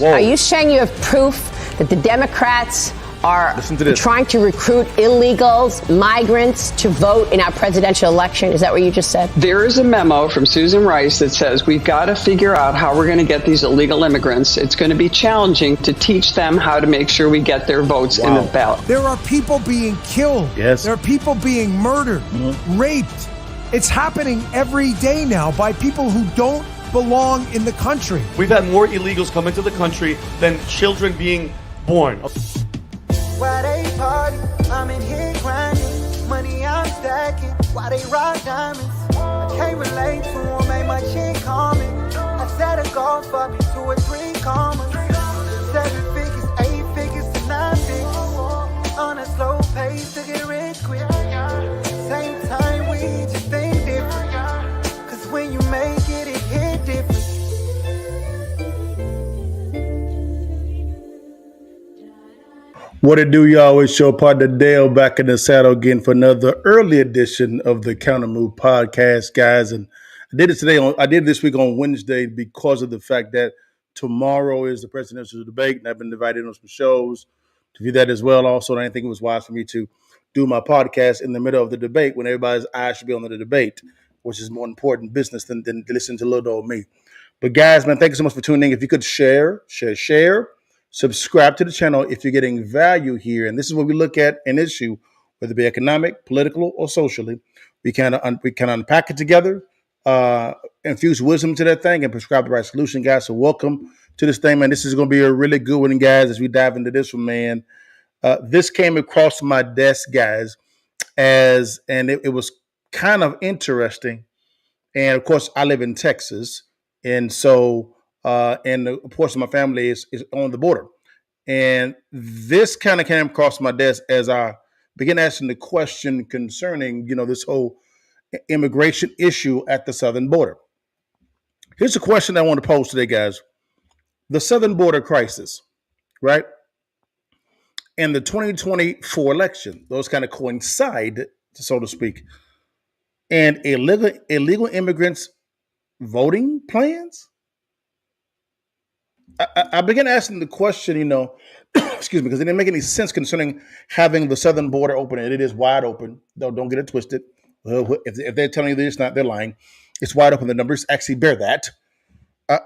Are you saying you have proof that the Democrats are trying to recruit illegals, migrants, to vote in our presidential election? Is that what you just said? There is a memo from Susan Rice that says we've got to figure out how we're going to get these illegal immigrants. It's going to be challenging to teach them how to make sure we get their votes in the ballot. There are people being killed. Yes. There are people being murdered, raped. It's happening every day now by people who don't belong in the country. We've had more illegals come into the country than children being born. Why they party? I'm in here grinding. Money I'm stacking. Why they rock diamonds? I can't relate to them. Ain't my chick calming. I set a goal for me 2 or 3 commas. 7 figures, 8 figures to 9 figures. On a slow pace to get rich quick. Same time we just think different. Cause when you make it, it hit different. What it do, y'all? It's your partner Dale back in the saddle again for another early edition of the Countermoves Podcast, guys. And I did this week on Wednesday because of the fact that tomorrow is the presidential debate, and I've been invited on some shows to do that as well. Also, and I didn't think it was wise for me to do my podcast in the middle of the debate when everybody's eyes should be on the debate, which is more important business than to listen to little old me. But guys, man, thank you so much for tuning in. If you could share. Subscribe to the channel if you're getting value here. And this is where we look at an issue, whether it be economic, political, or socially. We can unpack it together, infuse wisdom to that thing, and prescribe the right solution, guys. So welcome to this thing, man. This is going to be a really good one, guys, as we dive into this one, man. This came across my desk, guys, and it was kind of interesting. And, of course, I live in Texas, and so and a portion of my family is on the border. And this kind of came across my desk as I began asking the question concerning, this whole immigration issue at the southern border. Here's a question I want to pose today, guys. The southern border crisis, right? And the 2024 election, those kind of coincide, so to speak. And illegal immigrants voting plans? I began asking the question, excuse me, because it didn't make any sense concerning having the southern border open, and it is wide open. Don't get it twisted. If they're telling you that it's not, they're lying. It's wide open. The numbers actually bear that.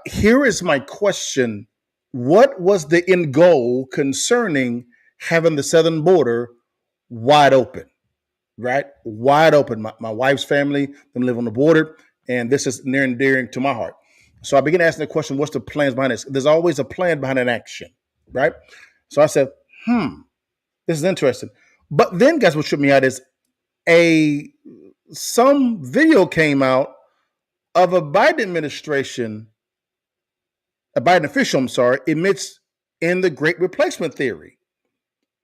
Here is my question. What was the end goal concerning having the southern border wide open, right? Wide open. My wife's family, them live on the border, and this is near and dear to my heart. So I began asking the question, what's the plans behind this? There's always a plan behind an action, right? So I said, this is interesting. But then, guys, what tripped me out is some video came out of a Biden official, admits in the Great Replacement theory,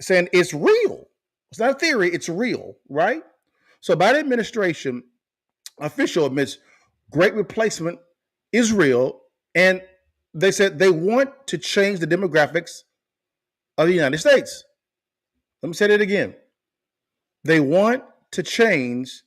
saying it's real. It's not a theory, it's real, right? So Biden administration official admits Great Replacement is real, and they said they want to change the demographics of the United States. Let me say that again. They want to change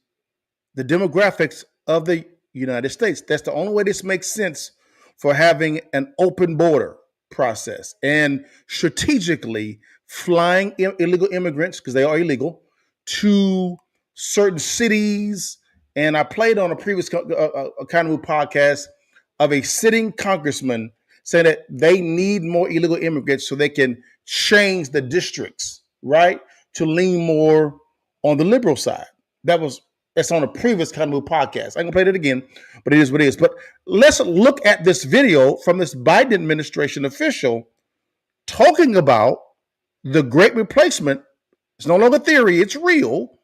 the demographics of the United States. That's the only way this makes sense for having an open border process and strategically flying illegal immigrants, because they are illegal, to certain cities. And I played on a previous Countermoves podcast of a sitting congressman saying that they need more illegal immigrants so they can change the districts, right, to lean more on the liberal side. That's on a previous Countermoves podcast. I'm going to play that again, but it is what it is. But let's look at this video from this Biden administration official talking about the Great Replacement. It's no longer theory, it's real,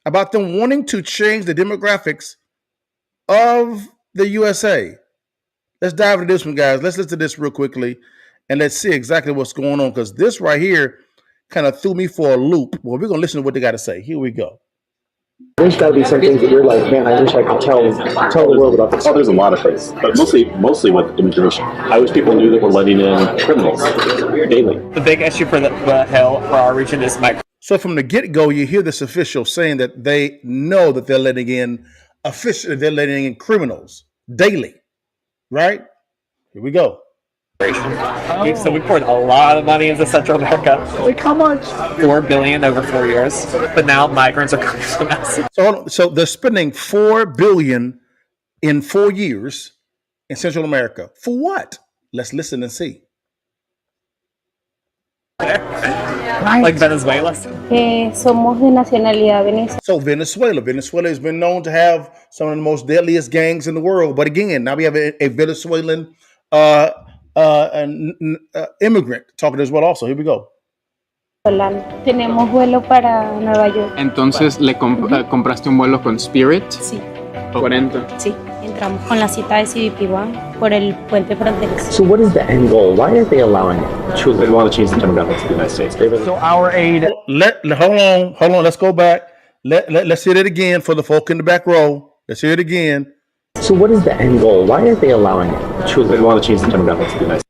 about them wanting to change the demographics of the USA. Let's dive into this one, guys. Let's listen to this real quickly, and let's see exactly what's going on, because this right here kind of threw me for a loop. Well, we're going to listen to what they got to say. Here we go. There's got to be some things that you're like, man, I wish I could tell the world about this. Oh, there's a lot of things, but mostly with immigration. I wish people knew that we're letting in criminals daily. The big issue for our region is migration. So from the get-go, you hear this official saying that they know that they're letting in criminals daily, right? Here we go. So we poured a lot of money into Central America. Like how much? $4 billion over 4 years. But now migrants are coming from us. So they're spending $4 billion in 4 years in Central America. For what? Let's listen and see. Like Venezuela. Somos de nacionalidad venezolana. So Venezuela has been known to have some of the most deadliest gangs in the world. But again, now we have a Venezuelan immigrant talking as well also. Here we go. Tenemos vuelo para Nueva York. Entonces, ¿le compraste un vuelo con Spirit? Sí. 40. Sí. Entramos con la cita de CBP One por el puente fronterizo. So what is the end goal? Why are they allowing it? Truly, they want to change the demographics of the United States. So our aid. Hold on. Let's go back. Let's hear it again for the folk in the back row. Let's hear it again. So what is the end goal? Why are they allowing it? Truly, they want to change the demographics of the United States.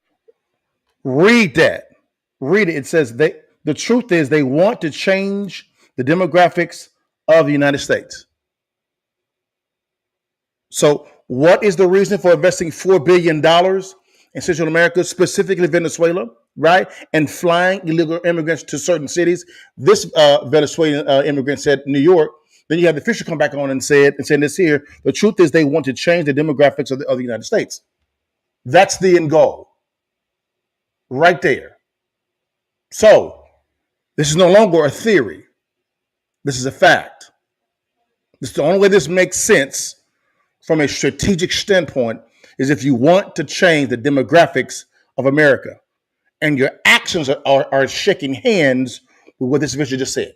Read that. Read it. It says the truth is they want to change the demographics of the United States. So what is the reason for investing $4 billion in Central America, specifically Venezuela, right? And flying illegal immigrants to certain cities. This Venezuelan immigrant said New York. Then you have the official come back on and said this here. The truth is they want to change the demographics of the United States. That's the end goal. Right there. So this is no longer a theory. This is a fact. This is the only way this makes sense from a strategic standpoint is if you want to change the demographics of America and your actions are shaking hands with what this official just said.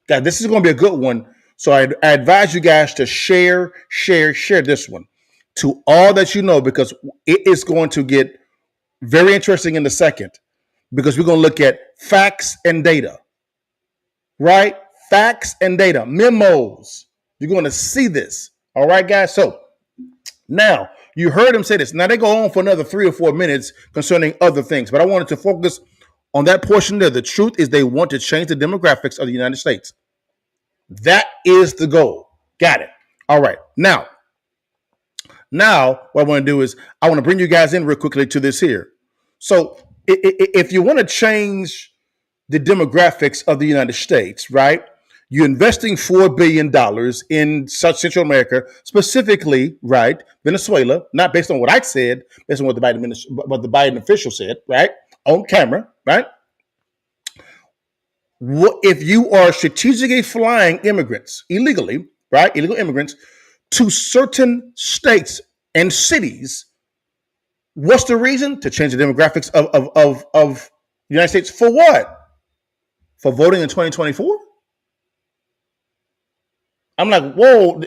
God, this is going to be a good one. So I advise you guys to share this one to all that you know, because it is going to get very interesting in a second, because we're going to look at facts and data, right? Facts and data, memos. You're going to see this. All right, guys. So now you heard him say this. Now they go on for another 3 or 4 minutes concerning other things, but I wanted to focus on that portion there. The truth is they want to change the demographics of the United States. That is the goal. Got it. All right. Now what I want to do is I want to bring you guys in real quickly to this here. So if you want to change the demographics of the United States, right? You're investing $4 billion in Central America, specifically, right? Venezuela, not based on what I said, based on what the Biden official said, right? On camera, right? What if you are strategically flying immigrants illegally, right? Illegal immigrants to certain states and cities? What's the reason? To change the demographics of the United States. For what? For voting in 2024? I'm like, whoa,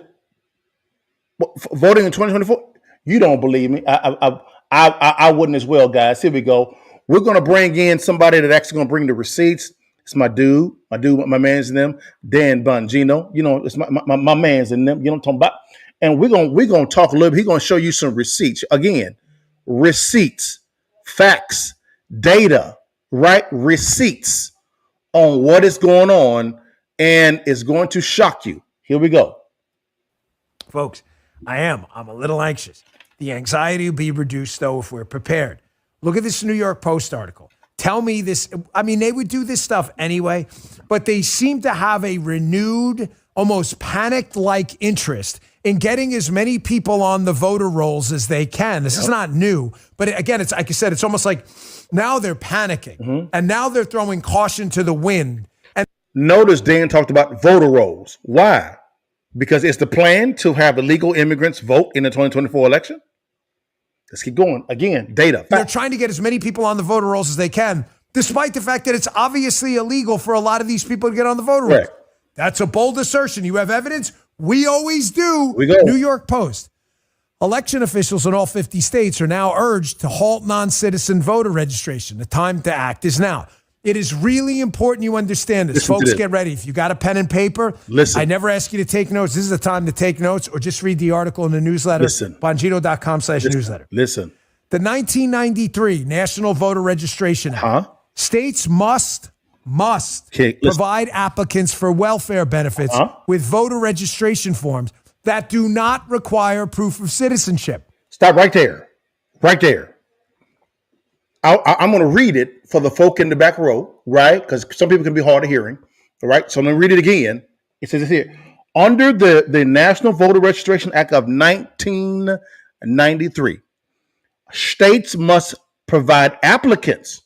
voting in 2024? You don't believe me. I wouldn't as well, guys. Here we go. We're going to bring in somebody that's actually going to bring the receipts. It's my man's in them, Dan Bongino. You know, it's my man's in them. You know what I'm talking about? And we're going to talk a little bit. He's going to show you some receipts. Again, receipts, facts, data, right? Receipts on what is going on, and it's going to shock you. Here we go. Folks, I'm a little anxious. The anxiety will be reduced, though, if we're prepared. Look at this New York Post article. Tell me this. I mean, they would do this stuff anyway, but they seem to have a renewed, almost panicked-like interest in getting as many people on the voter rolls as they can. This is not new, but again, it's like I said, it's almost like now they're panicking, and now they're throwing caution to the wind. And notice Dan talked about voter rolls. Why? Because it's the plan to have illegal immigrants vote in the 2024 election. Let's keep going. Again, data. They're trying to get as many people on the voter rolls as they can, despite the fact that it's obviously illegal for a lot of these people to get on the voter rolls. That's a bold assertion. You have evidence? We always do. We go. New York Post. Election officials in all 50 states are now urged to halt non-citizen voter registration. The time to act is now. It is really important you understand this. Listen, folks, get ready. If you got a pen and paper, I never ask you to take notes. This is the time to take notes, or just read the article in the newsletter. Bongino.com/newsletter. Listen. The 1993 National Voter Registration Act. States must provide applicants for welfare benefits with voter registration forms that do not require proof of citizenship. Stop right there. Right there. I'm going to read it for the folk in the back row, right? Because some people can be hard of hearing. All right. So I'm going to read it again. It says here, under the National Voter Registration Act of 1993, states must provide applicants,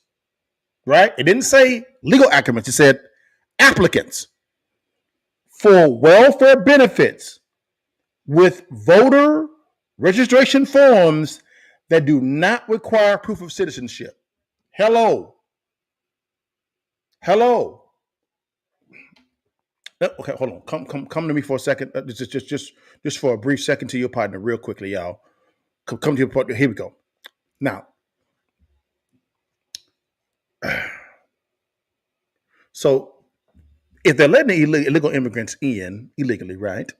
right? It didn't say legal applicants. It said applicants for welfare benefits with voter registration forms that do not require proof of citizenship. Hello. Okay, hold on. Come to me for a second. Just for a brief second to your partner, real quickly, y'all. Come to your partner. Here we go. Now, so if they're letting illegal immigrants in illegally, right?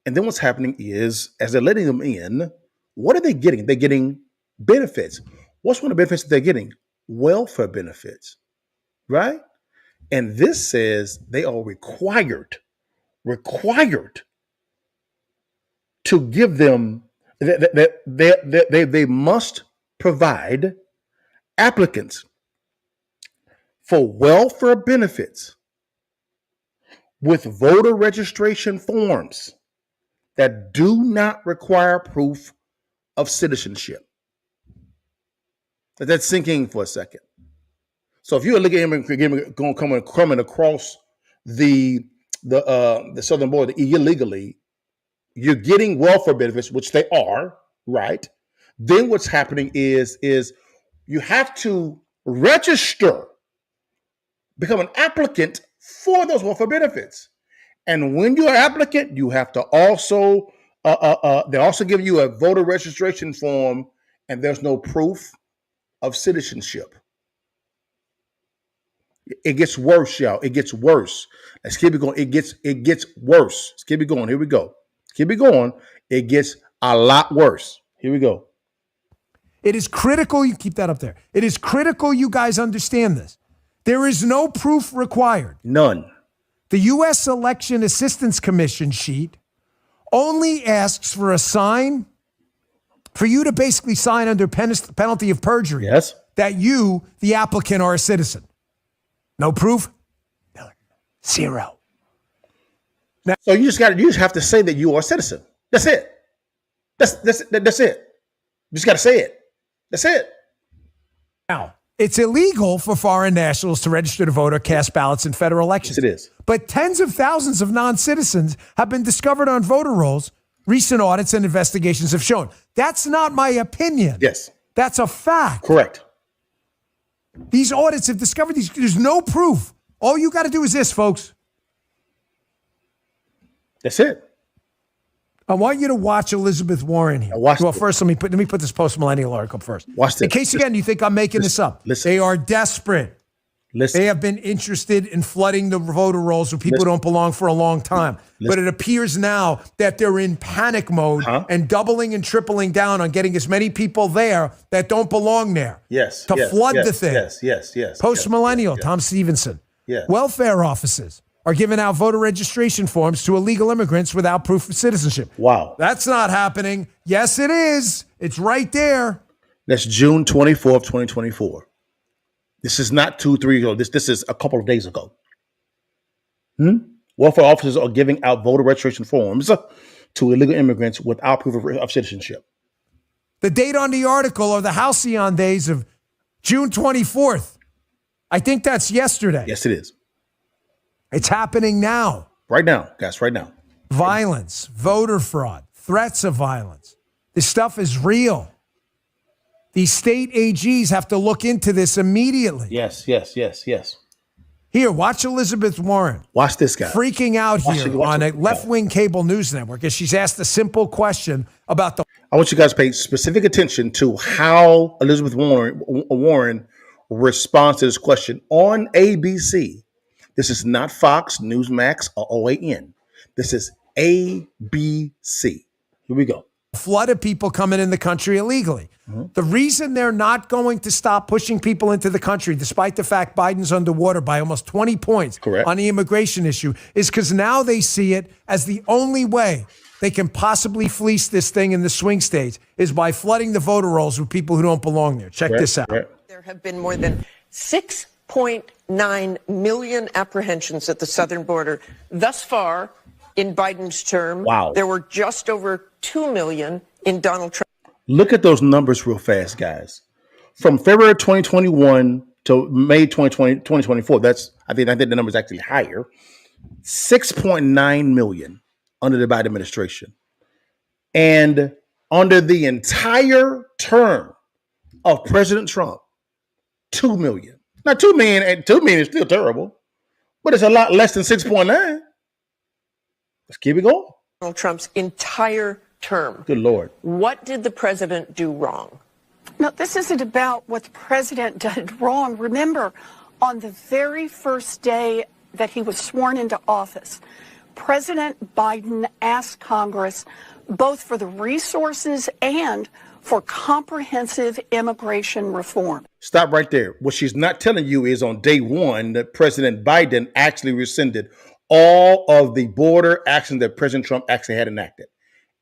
And then what's happening is, as they're letting them in, what are they getting? They're getting benefits. What's one of the benefits that they're getting? Welfare benefits, right? And this says they are required to give them, they must provide applicants for welfare benefits with voter registration forms that do not require proof of citizenship. Let that sink in for a second. So if you're a legal immigrant coming across the southern border illegally, you're getting welfare benefits, which they are, right? Then what's happening is you have to register, become an applicant for those welfare benefits. And when you're an applicant, you have to also, they also give you a voter registration form, and there's no proof of citizenship. It gets worse, y'all. It gets worse. Let's keep it going. It gets worse. Let's keep it going. Here we go. Keep it going. It gets a lot worse. Here we go. It is critical you keep that up there. It is critical you guys understand this. There is no proof required. None. The U.S. Election Assistance Commission sheet only asks for a sign, for you to basically sign under penalty of perjury. Yes. That you, the applicant, are a citizen. No proof? None. Zero. Now, so you just have to say that you are a citizen. That's it. That's it. You just got to say it. That's it. Now, it's illegal for foreign nationals to register to vote or cast ballots in federal elections. Yes, it is. But tens of thousands of non-citizens have been discovered on voter rolls. Recent audits and investigations have shown. That's not my opinion. Yes. That's a fact. Correct. These audits have discovered these. There's no proof. All you got to do is this, folks. That's it. I want you to watch Elizabeth Warren here. First, let me put this post-millennial article first. Watch this. In case, again, you think I'm making this up. Listen. They are desperate. Listen. They have been interested in flooding the voter rolls with people who don't belong for a long time. But it appears now that they're in panic mode and doubling and tripling down on getting as many people there that don't belong there. Yes. To flood the thing. Yes. Post-millennial, Tom Stevenson. Yeah. Welfare offices are giving out voter registration forms to illegal immigrants without proof of citizenship. Wow. That's not happening. Yes, it is. It's right there. That's June 24th, 2024. This is not 2-3 ago. This is a couple of days ago. Welfare officers are giving out voter registration forms to illegal immigrants without proof of citizenship. The date on the article are the halcyon days of June 24th. I think that's yesterday. Yes, it is. It's happening now. Right now, guys, right now. Violence, voter fraud, threats of violence. This stuff is real. These state AGs have to look into this immediately. Yes. Here, watch Elizabeth Warren. Watch this guy. Freaking out here on a left-wing cable news network as she's asked a simple question about the... I want you guys to pay specific attention to how Elizabeth Warren responds to this question on ABC. This is not Fox, Newsmax, or OAN. This is ABC. Here we go. Flood of people coming in the country illegally. The reason they're not going to stop pushing people into the country, despite the fact Biden's underwater by almost 20 points on the immigration issue, is because now they see it as the only way they can possibly fleece this thing in the swing states is by flooding the voter rolls with people who don't belong there. Check this out. There have been more than 6.9 million apprehensions at the southern border. Thus far, in Biden's term, there were just over 2 million in Donald Trump. Look at those numbers real fast, guys. From February 2021 to May 2024, I think the number is actually higher. 6.9 million under the Biden administration. And under the entire term of President Trump, 2 million. Now, 2 million is still terrible, but it's a lot less than 6.9. Let's keep it going. Donald Trump's entire term. Good Lord. What did the president do wrong? No, this isn't about what the president did wrong. Remember, on the very first day that he was sworn into office, President Biden asked Congress both for the resources and for comprehensive immigration reform. Stop right there. What she's not telling you is on day one that President Biden actually rescinded all of the border action that President Trump actually had enacted.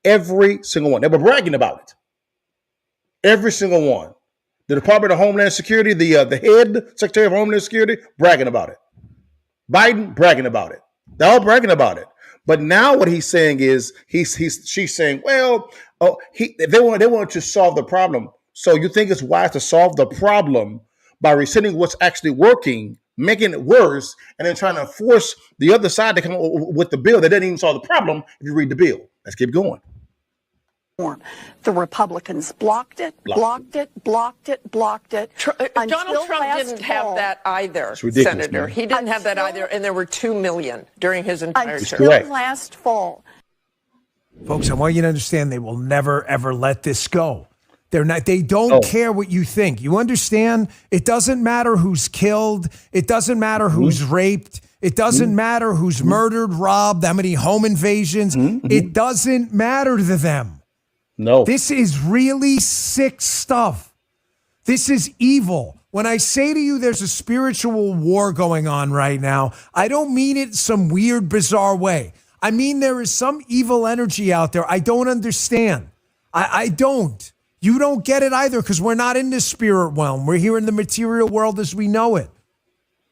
Every single one. They were bragging about it. Every single one. The Department of Homeland Security, the head Secretary of Homeland Security, bragging about it. Biden bragging about it. They're all bragging about it. But now what he's saying is she's saying, well, they want to solve the problem. So you think it's wise to solve the problem by rescinding what's actually working, making it worse, and then trying to force the other side to come up with the bill that doesn't even solve the problem if you read the bill. Let's keep going. The Republicans blocked it. Donald Trump didn't have that either, Senator. Man. He didn't have that either, and there were 2 million during his entire term. Until last fall. Folks, I want you to understand they will never, ever let this go. They don't care what you think. You understand? It doesn't matter who's killed. It doesn't matter who's raped. It doesn't matter who's murdered, robbed, how many home invasions. It doesn't matter to them. No. This is really sick stuff. This is evil. When I say to you there's a spiritual war going on right now, I don't mean it some weird, bizarre way. I mean there is some evil energy out there I don't understand. I don't. You don't get it either because we're not in the spirit realm. We're here in the material world as we know it.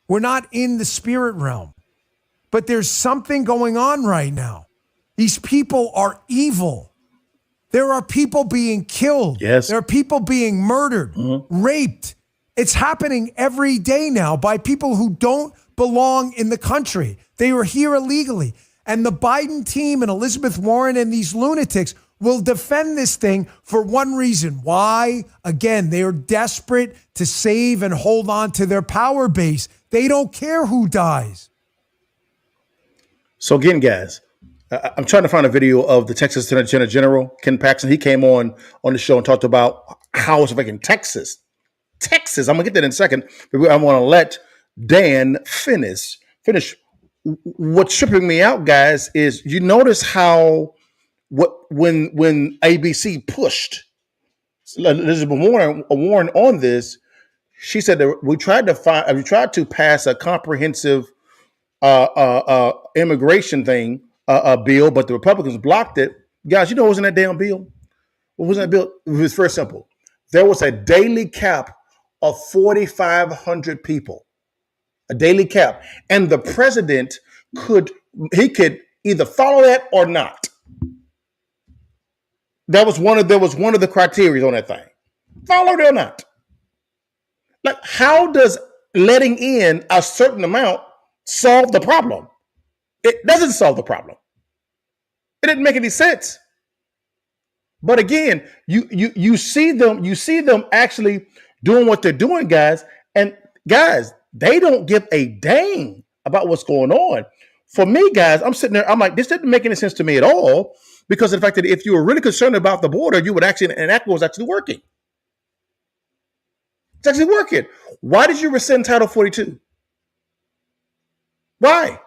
We're not in the spirit realm. But there's something going on right now. These people are evil. There are people being killed. Yes. There are people being murdered, raped. It's happening every day now by people who don't belong in the country. They were here illegally. And the Biden team and Elizabeth Warren and these lunatics will defend this thing for one reason. Why? Again, they are desperate to save and hold on to their power base. They don't care who dies. So again, guys, I'm trying to find a video of the Texas Attorney General, Ken Paxton. He came on the show and talked about how it's affecting Texas. I'm going to get that in a second. But I want to let Dan finish. What's tripping me out, guys, is you notice how when ABC pushed Elizabeth Warren on this, she said that we tried to pass a comprehensive immigration thing. A bill, but the Republicans blocked it. Guys, you know what was in that damn bill? What was in that bill? It was very simple. There was a daily cap of 4,500 people. A daily cap. And the president could either follow that or not. There was one of the criteria on that thing. Follow it or not. Like, how does letting in a certain amount solve the problem? It doesn't solve the problem. It didn't make any sense. But again, you see them actually doing what they're doing, guys. And guys, they don't give a dang about what's going on. For me, guys, I'm sitting there, I'm like, this didn't make any sense to me at all, because of the fact that if you were really concerned about the border, you would actually enact what was actually working. It's actually working. Why did you rescind Title 42? Why?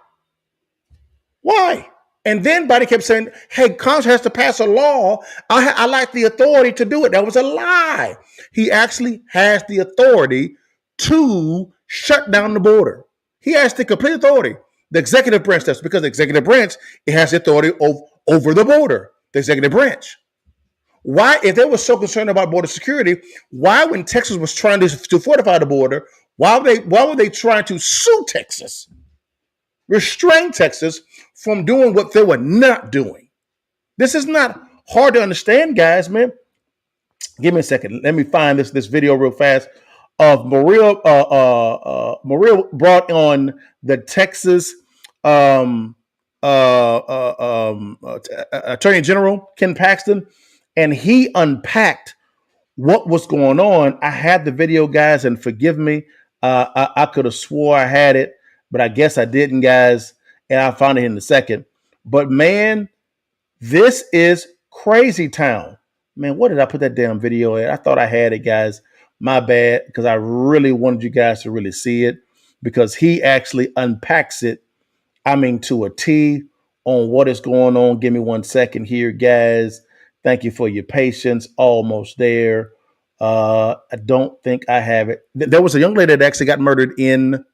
And then Biden kept saying, hey, Congress has to pass a law. I lack the authority to do it. That was a lie. He actually has the authority to shut down the border. He has the complete authority. The executive branch does, because the executive branch, it has the authority over the border, the executive branch. Why, if they were so concerned about border security, why, when Texas was trying to fortify the border, why were they trying to sue Texas, restrain Texas from doing what they were not doing? This is not hard to understand, guys, man. Give me a second. Let me find this video real fast of Maria. Maria brought on the Texas Attorney General, Ken Paxton, and he unpacked what was going on. I had the video, guys, and forgive me. I could have swore I had it, but I guess I didn't, guys, and I found it in a second. But, man, this is crazy town. Man, what did I put that damn video at? I thought I had it, guys. My bad, because I really wanted you guys to really see it, because he actually unpacks it, to a T on what is going on. Give me 1 second here, guys. Thank you for your patience. Almost there. I don't think I have it. There was a young lady that actually got murdered in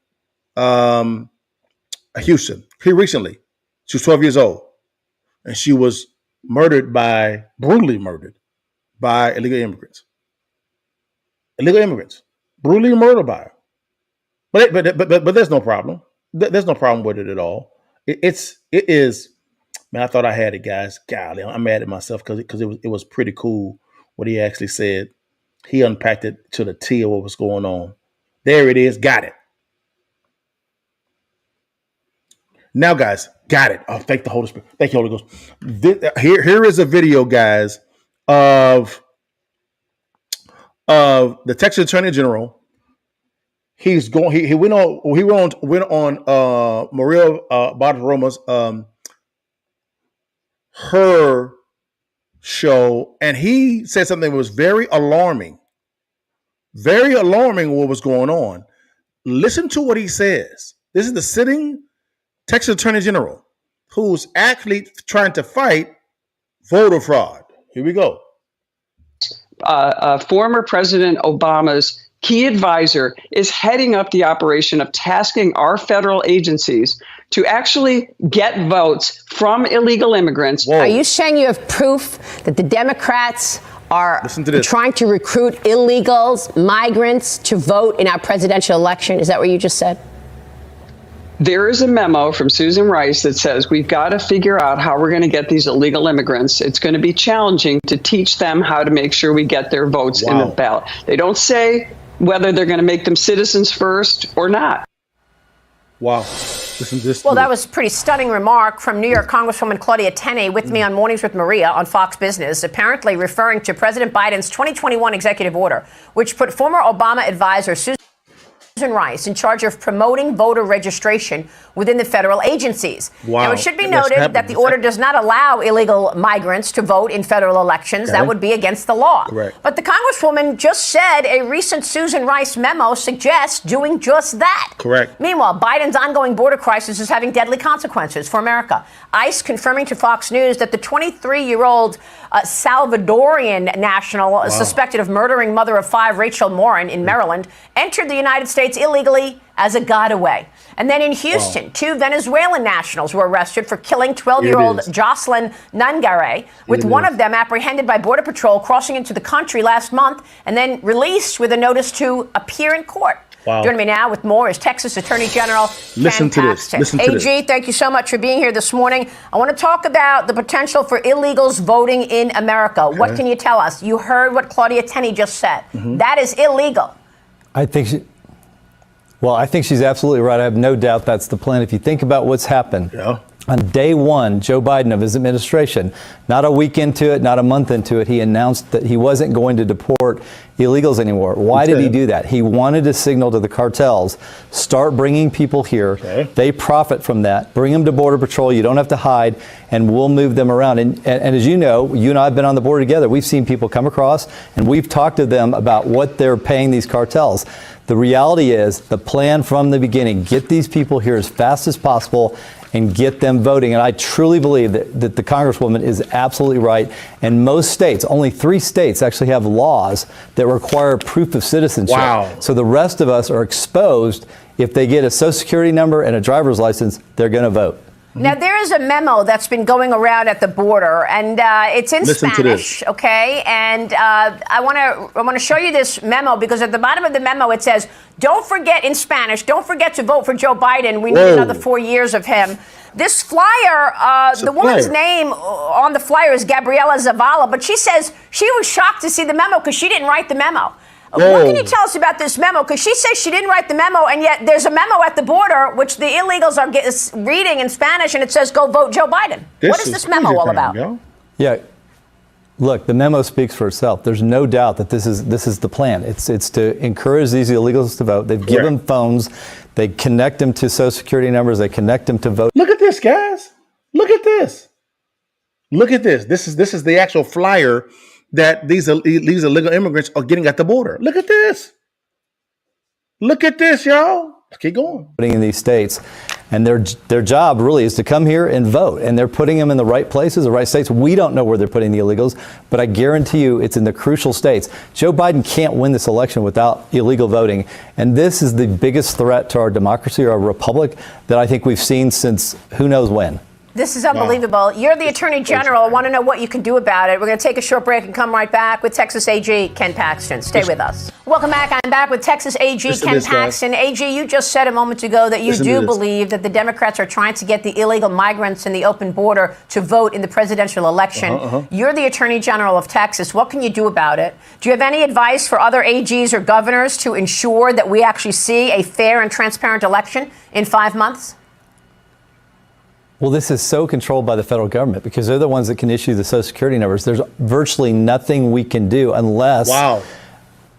Houston here recently. She was 12 years old, and she was brutally murdered by illegal immigrants. Brutally murdered by her. But there's no problem. There's no problem with it at all. It is. Man, I thought I had it, guys. Golly, I'm mad at myself because it was pretty cool what he actually said. He unpacked it to the T of what was going on. There it is. Got it. Now, guys, got it. Oh, thank the Holy Spirit. Thank you, Holy Ghost. Here is a video, guys, of the Texas Attorney General. He went on Maria Bartiromo's her show, and he said something that was very alarming what was going on. Listen to what he says. This is the sitting Texas Attorney General who's actually trying to fight voter fraud. Here we go. Former President Obama's key advisor is heading up the operation of tasking our federal agencies to actually get votes from illegal immigrants. Whoa. Are you saying you have proof that the Democrats are trying to recruit illegals, migrants, to vote in our presidential election? Is that what you just said? There is a memo from Susan Rice that says we've got to figure out how we're going to get these illegal immigrants. It's going to be challenging to teach them how to make sure we get their votes in the ballot. They don't say whether they're going to make them citizens first or not. Wow. Listen to this. Well, that was a pretty stunning remark from New York Congresswoman Claudia Tenney with me on Mornings with Maria on Fox Business, apparently referring to President Biden's 2021 executive order, which put former Obama advisor Susan Rice in charge of promoting voter registration within the federal agencies. Wow. Now, it should be noted that the order does not allow illegal migrants to vote in federal elections. Okay. That would be against the law. Correct. But the Congresswoman just said a recent Susan Rice memo suggests doing just that. Correct. Meanwhile, Biden's ongoing border crisis is having deadly consequences for America. ICE confirming to Fox News that the 23-year-old Salvadorian national suspected of murdering mother of 5 Rachel Morin in Maryland entered the United States illegally as a getaway. And then in Houston, 2 Venezuelan nationals were arrested for killing 12-year-old Jocelyn Nungare, with one of them apprehended by Border Patrol crossing into the country last month and then released with a notice to appear in court. Wow. Joining me now with more is Texas Attorney General Listen to this. AG, thank you so much for being here this morning. I want to talk about the potential for illegals voting in America. Okay. What can you tell us? You heard what Claudia Tenney just said. Mm-hmm. That is illegal. I think she's absolutely right. I have no doubt that's the plan. If you think about what's happened. Yeah. On day one, Joe Biden of his administration, not a week into it, not a month into it, he announced that he wasn't going to deport illegals anymore. Why did he do that? He wanted to signal to the cartels, start bringing people here. Okay. They profit from that. Bring them to Border Patrol. You don't have to hide, and we'll move them around. And as you know, you and I have been on the border together. We've seen people come across, and we've talked to them about what they're paying these cartels. The reality is the plan from the beginning, get these people here as fast as possible and get them voting. And I truly believe that the Congresswoman is absolutely right. And most states, only 3 states actually have laws that require proof of citizenship. Wow. So the rest of us are exposed. If they get a Social Security number and a driver's license, they're going to vote. Now, there is a memo that's been going around at the border, and it's in Spanish, okay? And I want to show you this memo because at the bottom of the memo it says, don't forget in Spanish, don't forget to vote for Joe Biden. We need another 4 years of him. This flyer, the woman's name on the flyer is Gabriela Zavala, but she says she was shocked to see the memo because she didn't write the memo. What can you tell us about this memo? Because she says she didn't write the memo, and yet there's a memo at the border, which the illegals are reading in Spanish, and it says, go vote Joe Biden. What is this memo all about? Yeah. Look, the memo speaks for itself. There's no doubt that this is the plan. It's to encourage these illegals to vote. They've given them phones. They connect them to Social Security numbers. They connect them to vote. Look at this, guys. Look at this. Look at this. This is the actual flyer that these illegal immigrants are getting at the border. Look at this. Look at this, y'all. Let's keep going. In these states, and their job really is to come here and vote, and they're putting them in the right places, the right states. We don't know where they're putting the illegals, but I guarantee you it's in the crucial states. Joe Biden can't win this election without illegal voting, and this is the biggest threat to our democracy or our republic that I think we've seen since who knows when. This is unbelievable. You're the Attorney General. I want to know what you can do about it. We're going to take a short break and come right back with Texas AG Ken Paxton. Stay with us. Welcome back. I'm back with Texas AG Ken Paxton. AG, you just said a moment ago that you do believe that the Democrats are trying to get the illegal migrants in the open border to vote in the presidential election. You're the Attorney General of Texas. What can you do about it? Do you have any advice for other AGs or governors to ensure that we actually see a fair and transparent election in 5 months? Well, this is so controlled by the federal government because they're the ones that can issue the Social Security numbers. There's virtually nothing we can do unless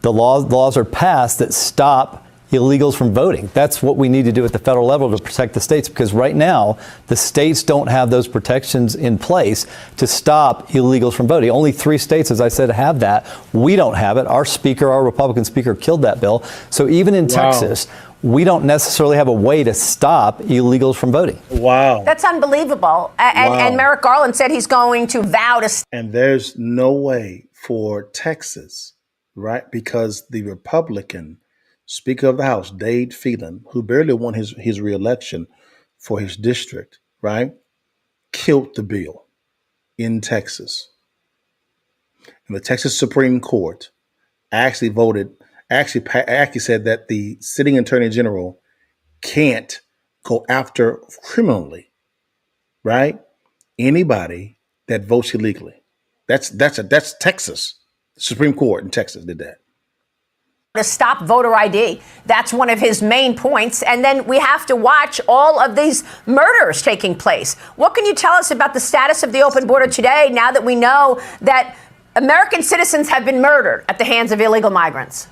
the laws are passed that stop illegals from voting. That's what we need to do at the federal level to protect the states, because right now the states don't have those protections in place to stop illegals from voting. Only 3 states, as I said, have that. We don't have it. Our Republican speaker killed that bill. So even in Texas, we don't necessarily have a way to stop illegals from voting. Wow. That's unbelievable. And Merrick Garland said he's going to vow to... And there's no way for Texas, right? Because the Republican Speaker of the House, Dade Phelan, who barely won his reelection for his district, right, killed the bill in Texas. And the Texas Supreme Court actually said that the sitting Attorney General can't go after criminally, right, anybody that votes illegally. That's Texas. The Supreme Court in Texas did that. To stop voter ID. That's one of his main points. And then we have to watch all of these murders taking place. What can you tell us about the status of the open border today now that we know that American citizens have been murdered at the hands of illegal migrants?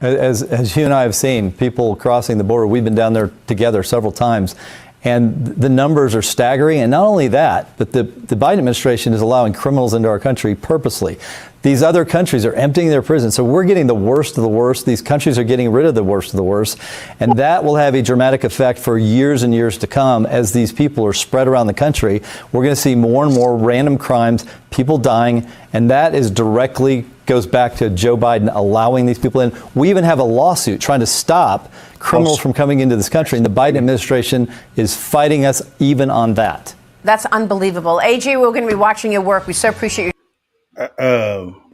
As you and I have seen, people crossing the border, we've been down there together several times, and the numbers are staggering. And not only that, but the Biden administration is allowing criminals into our country purposely. These other countries are emptying their prisons. So we're getting the worst of the worst. These countries are getting rid of the worst of the worst. And that will have a dramatic effect for years and years to come as these people are spread around the country. We're going to see more and more random crimes, people dying. And that is directly goes back to Joe Biden allowing these people in. We even have a lawsuit trying to stop criminals from coming into this country. And the Biden administration is fighting us even on that. That's unbelievable. AG, we're going to be watching your work. We so appreciate you.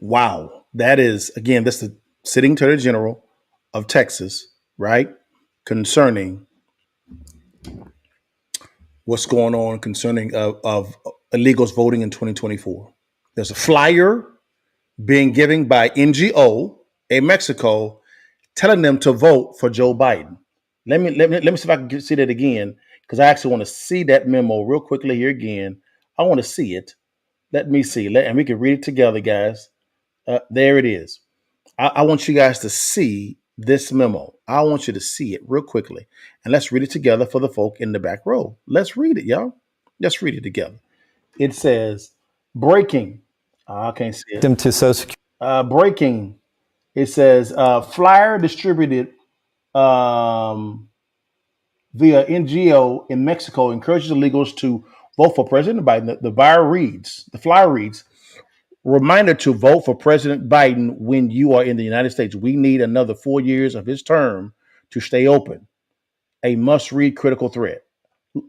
Wow. That is, again, that's the sitting Attorney General of Texas, right? Concerning what's going on concerning of illegals voting in 2024. There's a flyer being given by NGO in Mexico telling them to vote for Joe Biden. Let me see if I can see that again, because I actually want to see that memo real quickly here again. I want to see it. Let me see. And we can read it together, guys. There it is. I want you guys to see this memo. I want you to see it real quickly. And let's read it together for the folk in the back row. Let's read it, y'all. Let's read it together. It says, breaking. I can't see it. Them to Social Security. Breaking. It says, flyer distributed via NGO in Mexico encourages illegals to vote for President Biden. The flyer reads, reminder to vote for President Biden when you are in the United States. We need another 4 years of his term to stay open. A must-read critical threat.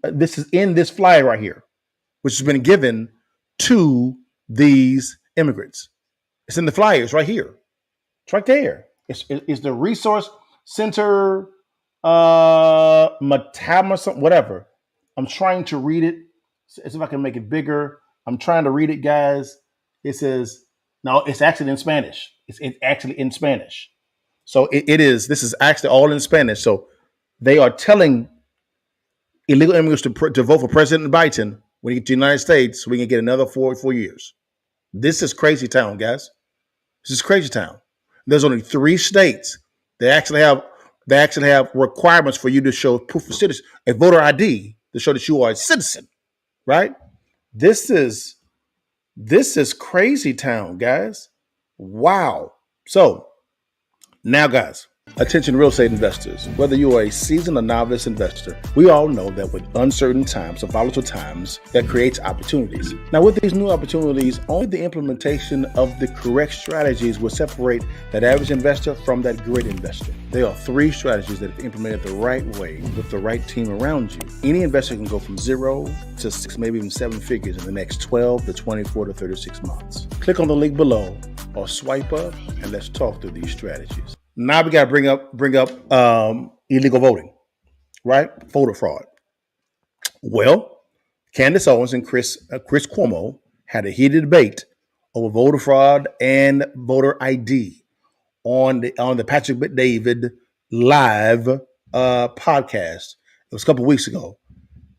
This is in this flyer right here, which has been given to these immigrants. It's in the flyers right here. It's right there. It's the Resource Center, Matama, something, whatever. I'm trying to read it. See if I can make it bigger. I'm trying to read it, guys. It says, no, it's actually in Spanish. It's actually in Spanish. So it is. This is actually all in Spanish. So they are telling illegal immigrants to vote for President Biden when he get to the United States, so we can get another 4 years. This is crazy town, guys. This is crazy town. There's only 3 states that actually have requirements for you to show proof of citizenship, a voter ID to show that you are a citizen, right? This is crazy town, guys. Wow. So now, guys, attention real estate investors. Whether you are a seasoned or novice investor, we all know that with uncertain times or volatile times, that creates opportunities. Now, with these new opportunities, only the implementation of the correct strategies will separate that average investor from that great investor. There are 3 strategies that, if implemented the right way with the right team around you, any investor can go from 0 to 6, maybe even 7 figures in the next 12 to 24 to 36 months. Click on the link below or swipe up and let's talk through these strategies. Now we got to bring up illegal voting, right? Voter fraud. Well, Candace Owens and Chris Cuomo had a heated debate over voter fraud and voter ID on the Patrick Bet-David live podcast. It was a couple of weeks ago,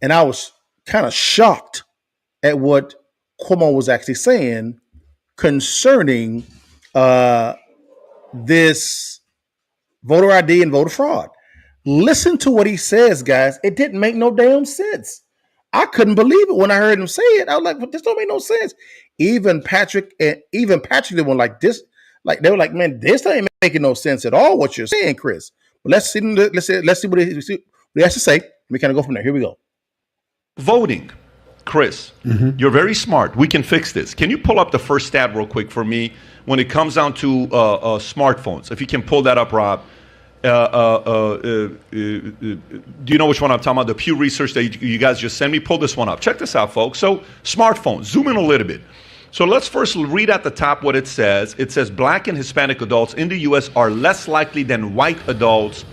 and I was kind of shocked at what Cuomo was actually saying concerning this voter ID and voter fraud. Listen to what he says, guys. It didn't make no damn sense. I couldn't believe it when I heard him say it. I was like, well, this don't make no sense. Even Patrick did one like this. Like they were like, man, this ain't making no sense at all. What you're saying, Chris. But let's see what he has to say. We kind of go from there. Here we go. Voting, Chris. You're very smart. We can fix this. Can you pull up the first stat real quick for me when it comes down to smartphones? If you can pull that up, Rob. Do you know which one I'm talking about? The Pew Research that you guys just sent me. Pull this one up. Check this out, folks. So smartphones, zoom in a little bit. So let's first read at the top what it says. It says Black and Hispanic adults in the U.S. are less likely than white adults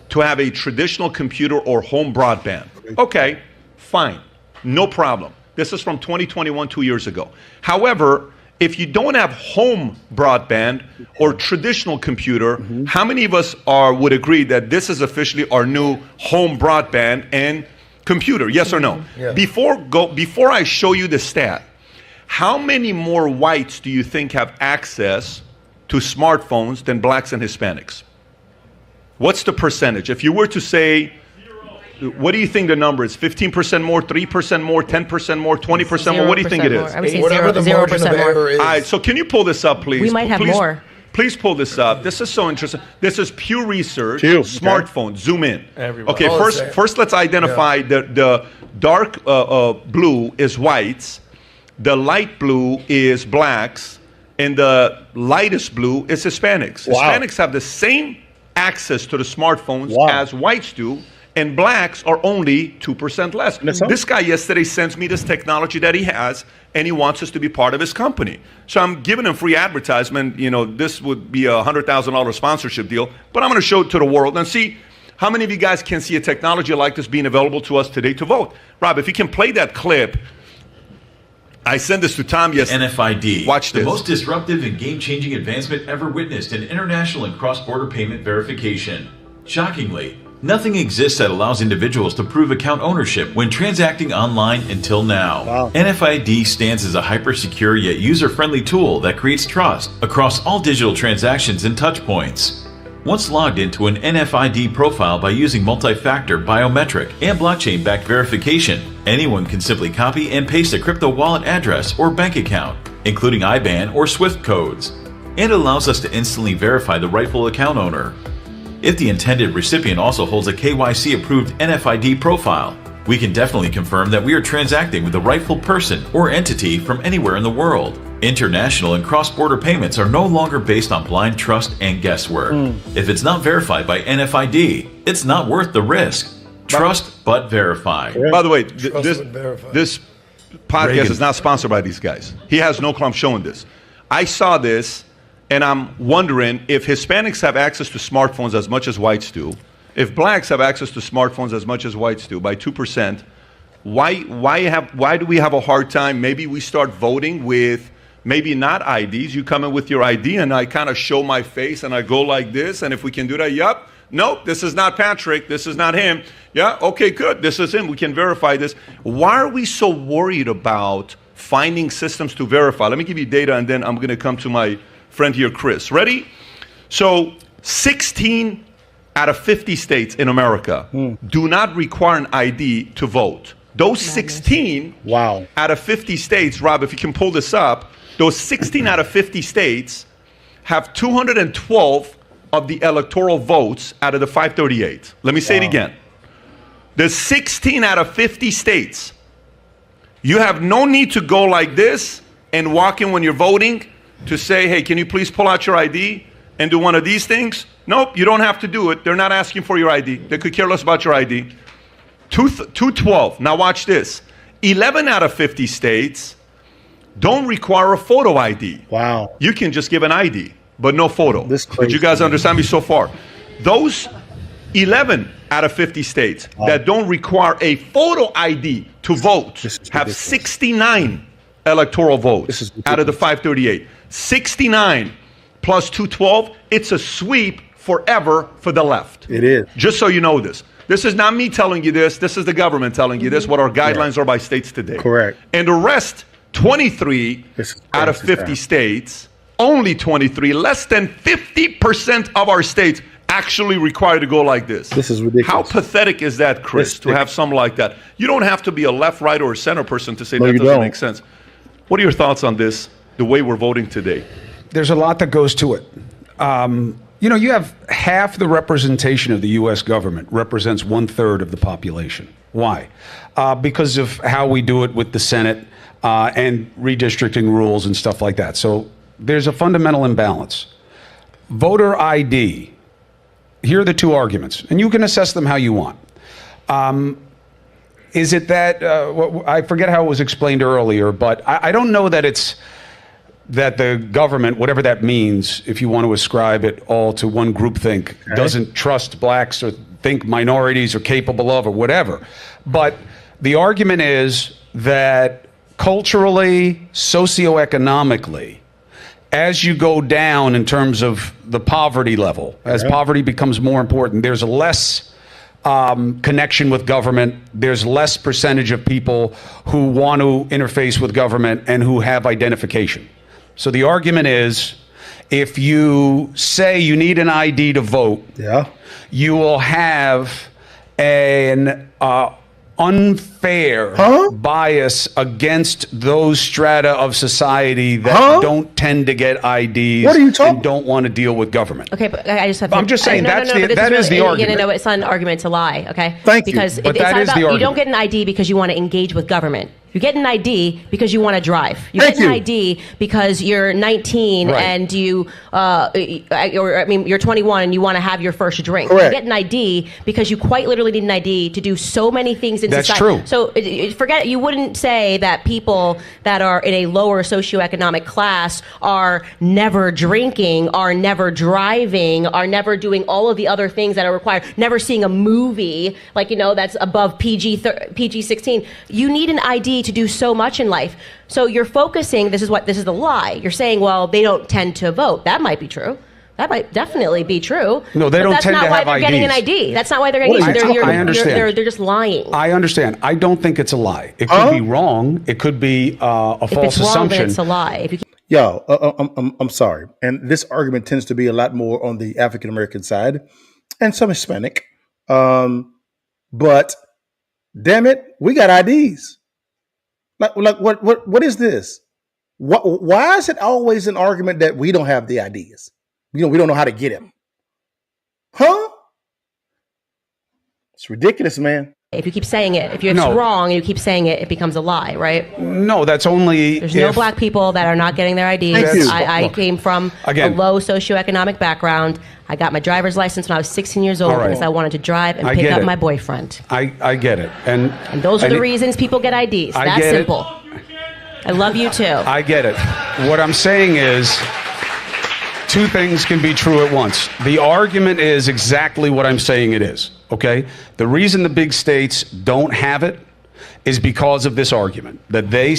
to have a traditional computer or home broadband. Okay, fine. No problem. This is from 2021, 2 years ago. However, if you don't have home broadband or traditional computer, how many of us would agree that this is officially our new home broadband and computer? Yes or no? Yeah. Before I show you the stat, how many more whites do you think have access to smartphones than Blacks and Hispanics? What's the percentage? If you were to say, what do you think the number is? 15% more, 3% more, 10% more, 20% more? What do you think it is? I would say whatever the margin of error is. All right, so can you pull this up, please? We might have more. Please pull this up. This is so interesting. This is Pew Research, smartphone. Zoom in. Everyone. Okay, first let's identify the dark blue is whites, the light blue is Blacks, and the lightest blue is Hispanics. Wow. Hispanics have the same access to the smartphones as whites do, and Blacks are only 2% less. This guy yesterday sends me this technology that he has, and he wants us to be part of his company. So I'm giving him free advertisement. You know, this would be a $100,000 sponsorship deal, but I'm going to show it to the world and see how many of you guys can see a technology like this being available to us today to vote. Rob, if you can play that clip. I sent this to Tom yesterday. NFID. Watch this. The most disruptive and game-changing advancement ever witnessed in international and cross-border payment verification. Shockingly, nothing exists that allows individuals to prove account ownership when transacting online until now. Wow. NFID stands as a hyper-secure yet user-friendly tool that creates trust across all digital transactions and touchpoints. Once logged into an NFID profile by using multi-factor, biometric, and blockchain-backed verification, anyone can simply copy and paste a crypto wallet address or bank account, including IBAN or SWIFT codes, and allows us to instantly verify the rightful account owner. If the intended recipient also holds a KYC-approved NFID profile, we can definitely confirm that we are transacting with the rightful person or entity from anywhere in the world. International and cross-border payments are no longer based on blind trust and guesswork. If it's not verified by NFID, it's not worth the risk. Trust but verify. By the way, this podcast is not sponsored by these guys. He has no clump showing this. I saw this, and I'm wondering if Hispanics have access to smartphones as much as whites do, if blacks have access to smartphones as much as whites do, by 2%, why do we have a hard time? Maybe we start voting with maybe not IDs. You come in with your ID, and I kind of show my face, and I go like this, and if we can do that, yep. Nope, this is not Patrick. This is not him. Yeah, okay, good. This is him. We can verify this. Why are we so worried about finding systems to verify? Let me give you data, and then I'm going to come to my friend here, Chris. Ready? So 16 out of 50 states in America do not require an ID to vote. Those 16 out of 50 states, Rob, if you can pull this up, those 16 out of 50 states have 212 of the electoral votes out of the 538. Let me say it again. The 16 out of 50 states, you have no need to go like this and walk in when you're voting to say, hey, can you please pull out your ID and do one of these things? Nope, you don't have to do it. They're not asking for your ID. They could care less about your ID. 212. Now watch this. 11 out of 50 states don't require a photo ID. Wow. You can just give an ID, but no photo. Did you guys understand me so far? Those 11 out of 50 states that don't require a photo ID to vote have 69 electoral votes out of the 538. 69 plus 212, it's a sweep forever for the left. It is. Just so you know this. This is not me telling you this. This is the government telling you this, what our guidelines are by states today. Correct. And the rest, 23 out of 50 states, only 23, less than 50% of our states actually require to go like this. This is ridiculous. How pathetic is that, Chris, to have something like that? You don't have to be a left, right, or a center person to say that doesn't make sense. What are your thoughts on this, the way we're voting today? There's a lot that goes to it. You have half the representation of the U.S. government represents 1/3 of the population. Why? Because of how we do it with the Senate and redistricting rules and stuff like that. So there's a fundamental imbalance. Voter ID, here are the two arguments, and you can assess them how you want. Is it that, I forget how it was explained earlier, but I don't know that it's that the government, whatever that means, if you want to ascribe it all to one groupthink, doesn't trust blacks or think minorities are capable of or whatever. But the argument is that culturally, socioeconomically, as you go down in terms of the poverty level, as poverty becomes more important, there's less connection with government. There's less percentage of people who want to interface with government and who have identification. So the argument is, if you say you need an ID to vote, you will have an unfair bias against those strata of society that don't tend to get IDs and don't want to deal with government. Okay, but I just have to... I'm just saying that is the argument. No, it's not an argument, it's a lie, okay? Thank you. Because But it's that not is about, the you argument. don't get an ID because you want to engage with government. You get an ID because you want to drive. You get an ID because you're 19 and you're 21 and you want to have your first drink. Correct. You get an ID because you quite literally need an ID to do so many things in That's society. true. So forget, you wouldn't say that people that are in a lower socioeconomic class are never drinking, are never driving, are never doing all of the other things that are required, never seeing a movie that's above PG-16. You need an ID to do so much in life. So you're focusing, this is the lie. You're saying, well, they don't tend to vote. That might be true. That might definitely be true. No, they don't tend to have IDs. That's not why they're getting an ID. That's not why they're getting I understand. They're just lying. I understand. I don't think it's a lie. It could be wrong. It could be a false assumption. If it's wrong, then it's a lie. Yo, I'm sorry. And this argument tends to be a lot more on the African-American side and some Hispanic. But damn it, we got IDs. Like what is this? Why is it always an argument that we don't have the IDs? We don't know how to get him. It's It's ridiculous, man. If you keep saying it, if it's wrong and you keep saying it, it becomes a lie, right? No, that's only There's no black people that are not getting their IDs. I came from a low socioeconomic background. I got my driver's license when I was 16 years old because I wanted to drive and pick up my boyfriend. I get it. And those are the reasons people get IDs. That's simple. I love you too. I get it. What I'm saying is, two things can be true at once. The argument is exactly what I'm saying it is, okay? The reason the big states don't have it is because of this argument, that they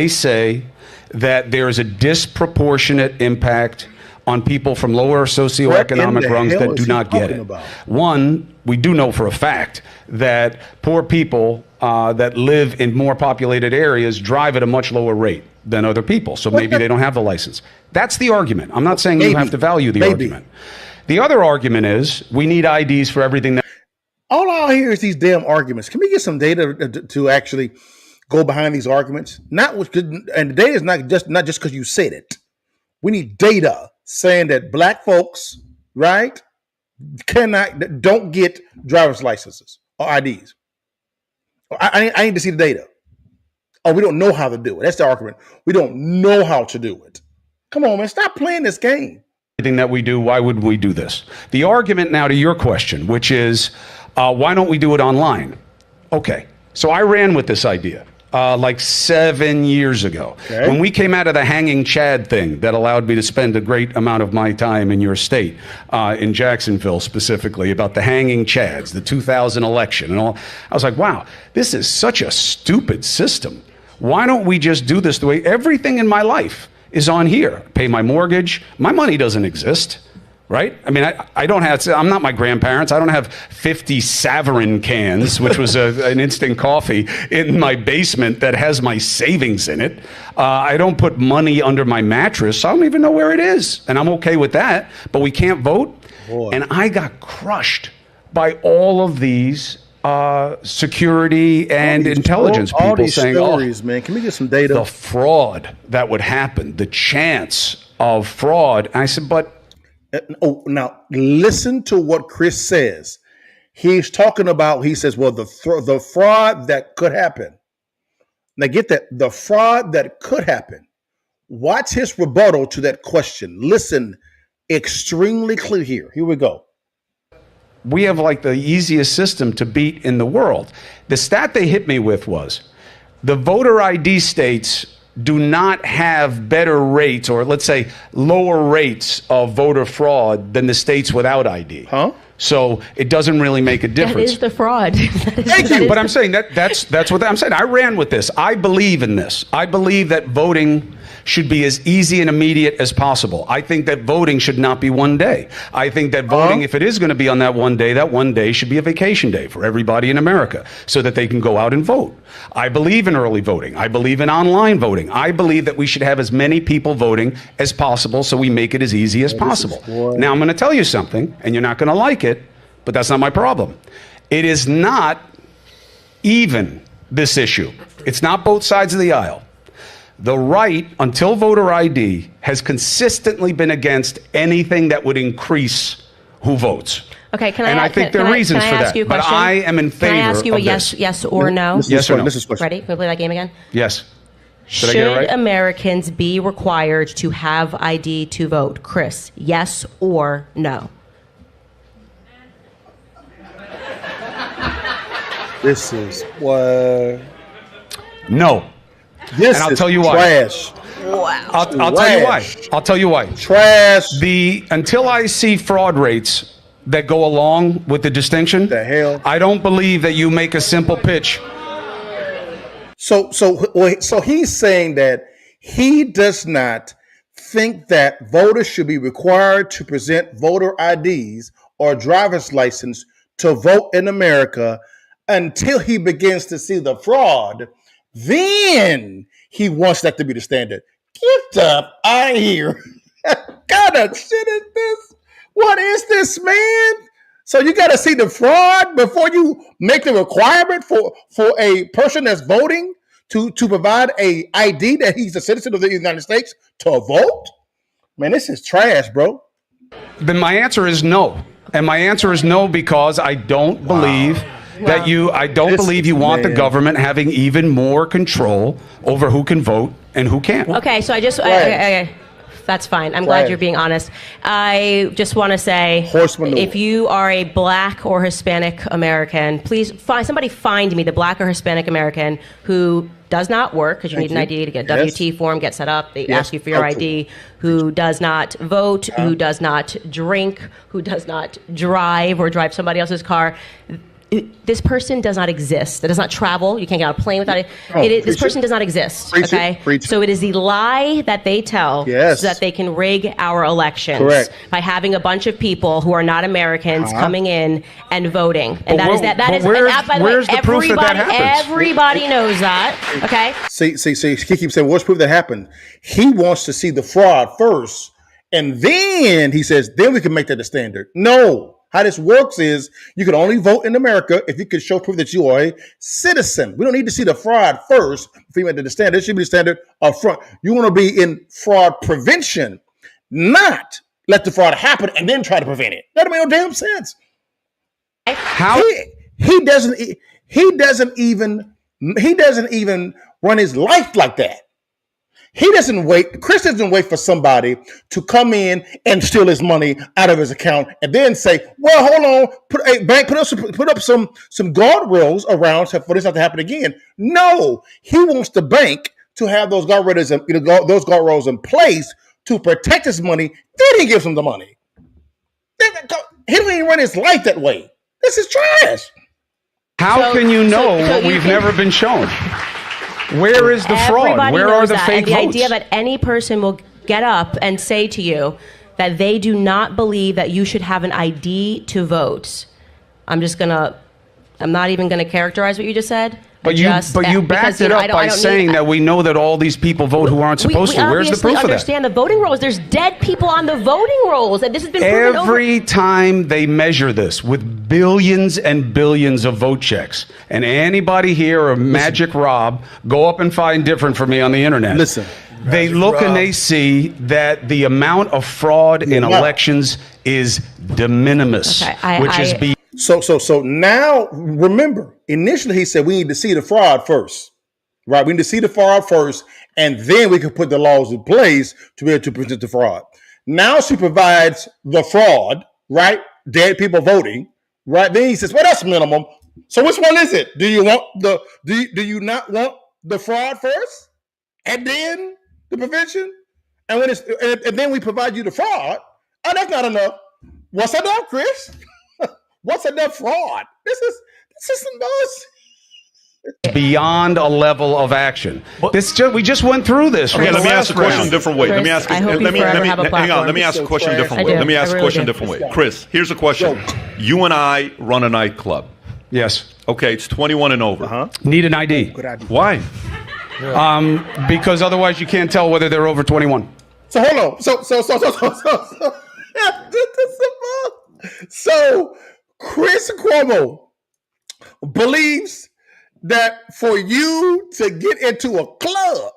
say that there is a disproportionate impact on people from lower socioeconomic rungs that do not get it. One, we do know for a fact that poor people that live in more populated areas drive at a much lower rate than other people. So maybe they don't have the license. That's the argument. I'm not saying you have to value the argument. The other argument is we need IDs for everything. All I hear is these damn arguments. Can we get some data to actually go behind these arguments? And the data is not just because you said it. We need data saying that black folks, right, don't get driver's licenses or IDs. I need to see the data. Oh, we don't know how to do it. That's the argument. We don't know how to do it. Come on, man. Stop playing this game. Everything that we do, why would we do this? The argument now to your question, which is, why don't we do it online? Okay. So I ran with this idea like 7 years ago. Okay. When we came out of the hanging Chad thing that allowed me to spend a great amount of my time in your state, in Jacksonville specifically, about the hanging Chads, the 2000 election and all, I was like, wow, this is such a stupid system. Why don't we just do this the way everything in my life is on here? Pay my mortgage. My money doesn't exist, right? I mean, I don't have, I'm not my grandparents. I don't have 50 Savarin cans, which was an instant coffee, in my basement that has my savings in it. I don't put money under my mattress. I don't even know where it is. And I'm okay with that, but we can't vote. Boy. And I got crushed by all of these security and intelligence people all these saying, stories, man. Can we get some data? The fraud that would happen, the chance of fraud. I said, but now listen to what Chris says. He's talking about, he says, well, the fraud that could happen. Now get that, the fraud that could happen. Watch his rebuttal to that question. Listen extremely clear here. Here we go. We have like the easiest system to beat in the world. The stat they hit me with was the voter ID states do not have better rates, or let's say lower rates of voter fraud than the states without ID. Huh? So it doesn't really make a difference. That is the fraud. Thank you. But I'm saying that's what I'm saying. I ran with this. I believe in this. I believe that voting should be as easy and immediate as possible. I think that voting should not be one day. I think that voting, if it is going to be on that one day should be a vacation day for everybody in America so that they can go out and vote. I believe in early voting. I believe in online voting. I believe that we should have as many people voting as possible so we make it as easy as possible. Now, I'm going to tell you something, and you're not going to like it, but that's not my problem. It is not even this issue. It's not both sides of the aisle. The right, until voter ID, has consistently been against anything that would increase who votes. Okay, I think there are reasons for that. But I am in favor of this. Can I ask you a yes or no? Yes or no? Ready? Can we play that game again? Yes. Should I get it right? Americans be required to have ID to vote? Chris, yes or no? This is what? No. This and I'll is tell you trash. Why. Wow. I'll tell you why. I'll tell you why. Trash. Until I see fraud rates that go along with the distinction, I don't believe that you make a simple pitch. So he's saying that he does not think that voters should be required to present voter IDs or driver's license to vote in America until he begins to see the fraud. Then he wants that to be the standard. Get up out of here. What kind of shit is this? What is this, man? So you got to see the fraud before you make the requirement for a person that's voting to provide a ID that he's a citizen of the United States to vote? Man, this is trash, bro. Then my answer is no. And my answer is no because I don't believe that I don't believe you want the government having even more control over who can vote and who can't. Okay, so that's fine. I'm glad you're being honest. I just want to say, if you are a black or Hispanic American, please somebody find me the black or Hispanic American who does not work, because you need an ID to get a W-2 form, get set up. They ask you for your ID. Who does not vote, who does not drink, who does not drive or drive somebody else's car. This person does not exist. That does not travel. You can't get on a plane without it. This person does not exist. Okay? So it is the lie that they tell so that they can rig our elections by having a bunch of people who are not Americans coming in and voting. And by the way, everybody knows that. Okay? See, he keeps saying, what's proof that happened? He wants to see the fraud first. And then he says, then we can make that the standard. No. How this works is you can only vote in America if you can show proof that you are a citizen. We don't need to see the fraud first before you make the standard. It should be the standard up front. You want to be in fraud prevention, not let the fraud happen and then try to prevent it. That makes no damn sense. How he doesn't even run his life like that. He doesn't wait. Chris doesn't wait for somebody to come in and steal his money out of his account and then say, "Well, hold on, put up some guardrails around for this not to happen again." No, he wants the bank to have those guardrails in place to protect his money. Then he gives them the money. He don't even run his life that way. This is trash. How can you know what we've never been shown? Where is the fraud? Where are the fake votes? The idea that any person will get up and say to you that they do not believe that you should have an ID to vote. I'm not even going to characterize what you just said. But you backed it up by saying that we know that all these people vote who aren't supposed to. Where's the proof of that? We understand the voting rolls. There's dead people on the voting rolls, and this has been proven every time they measure this with billions and billions of vote checks. And anybody here or Magic Rob, go up and find different for me on the internet. Listen. They look and they see that the amount of fraud in elections is de minimis, which is beyond. So now, remember, initially he said we need to see the fraud first, right? We need to see the fraud first, and then we can put the laws in place to be able to present the fraud. Now she provides the fraud, right? Dead people voting, right? Then he says, well, that's minimum. So which one is it? Do you not want the fraud first, and then the prevention? And then we provide you the fraud. Oh, that's not enough. What's enough, Chris? What's enough fraud? This is some bullshit. Beyond a level of action. We just went through this. Okay, let me ask the question a different way. Let me ask a question a different way. Let me ask a question a different way. Chris, here's a question. You and I run a nightclub. Yes. Okay, it's 21 and over. Need an ID. Why? Because otherwise you can't tell whether they're over 21. So hold on. So Chris Cuomo believes that for you to get into a club,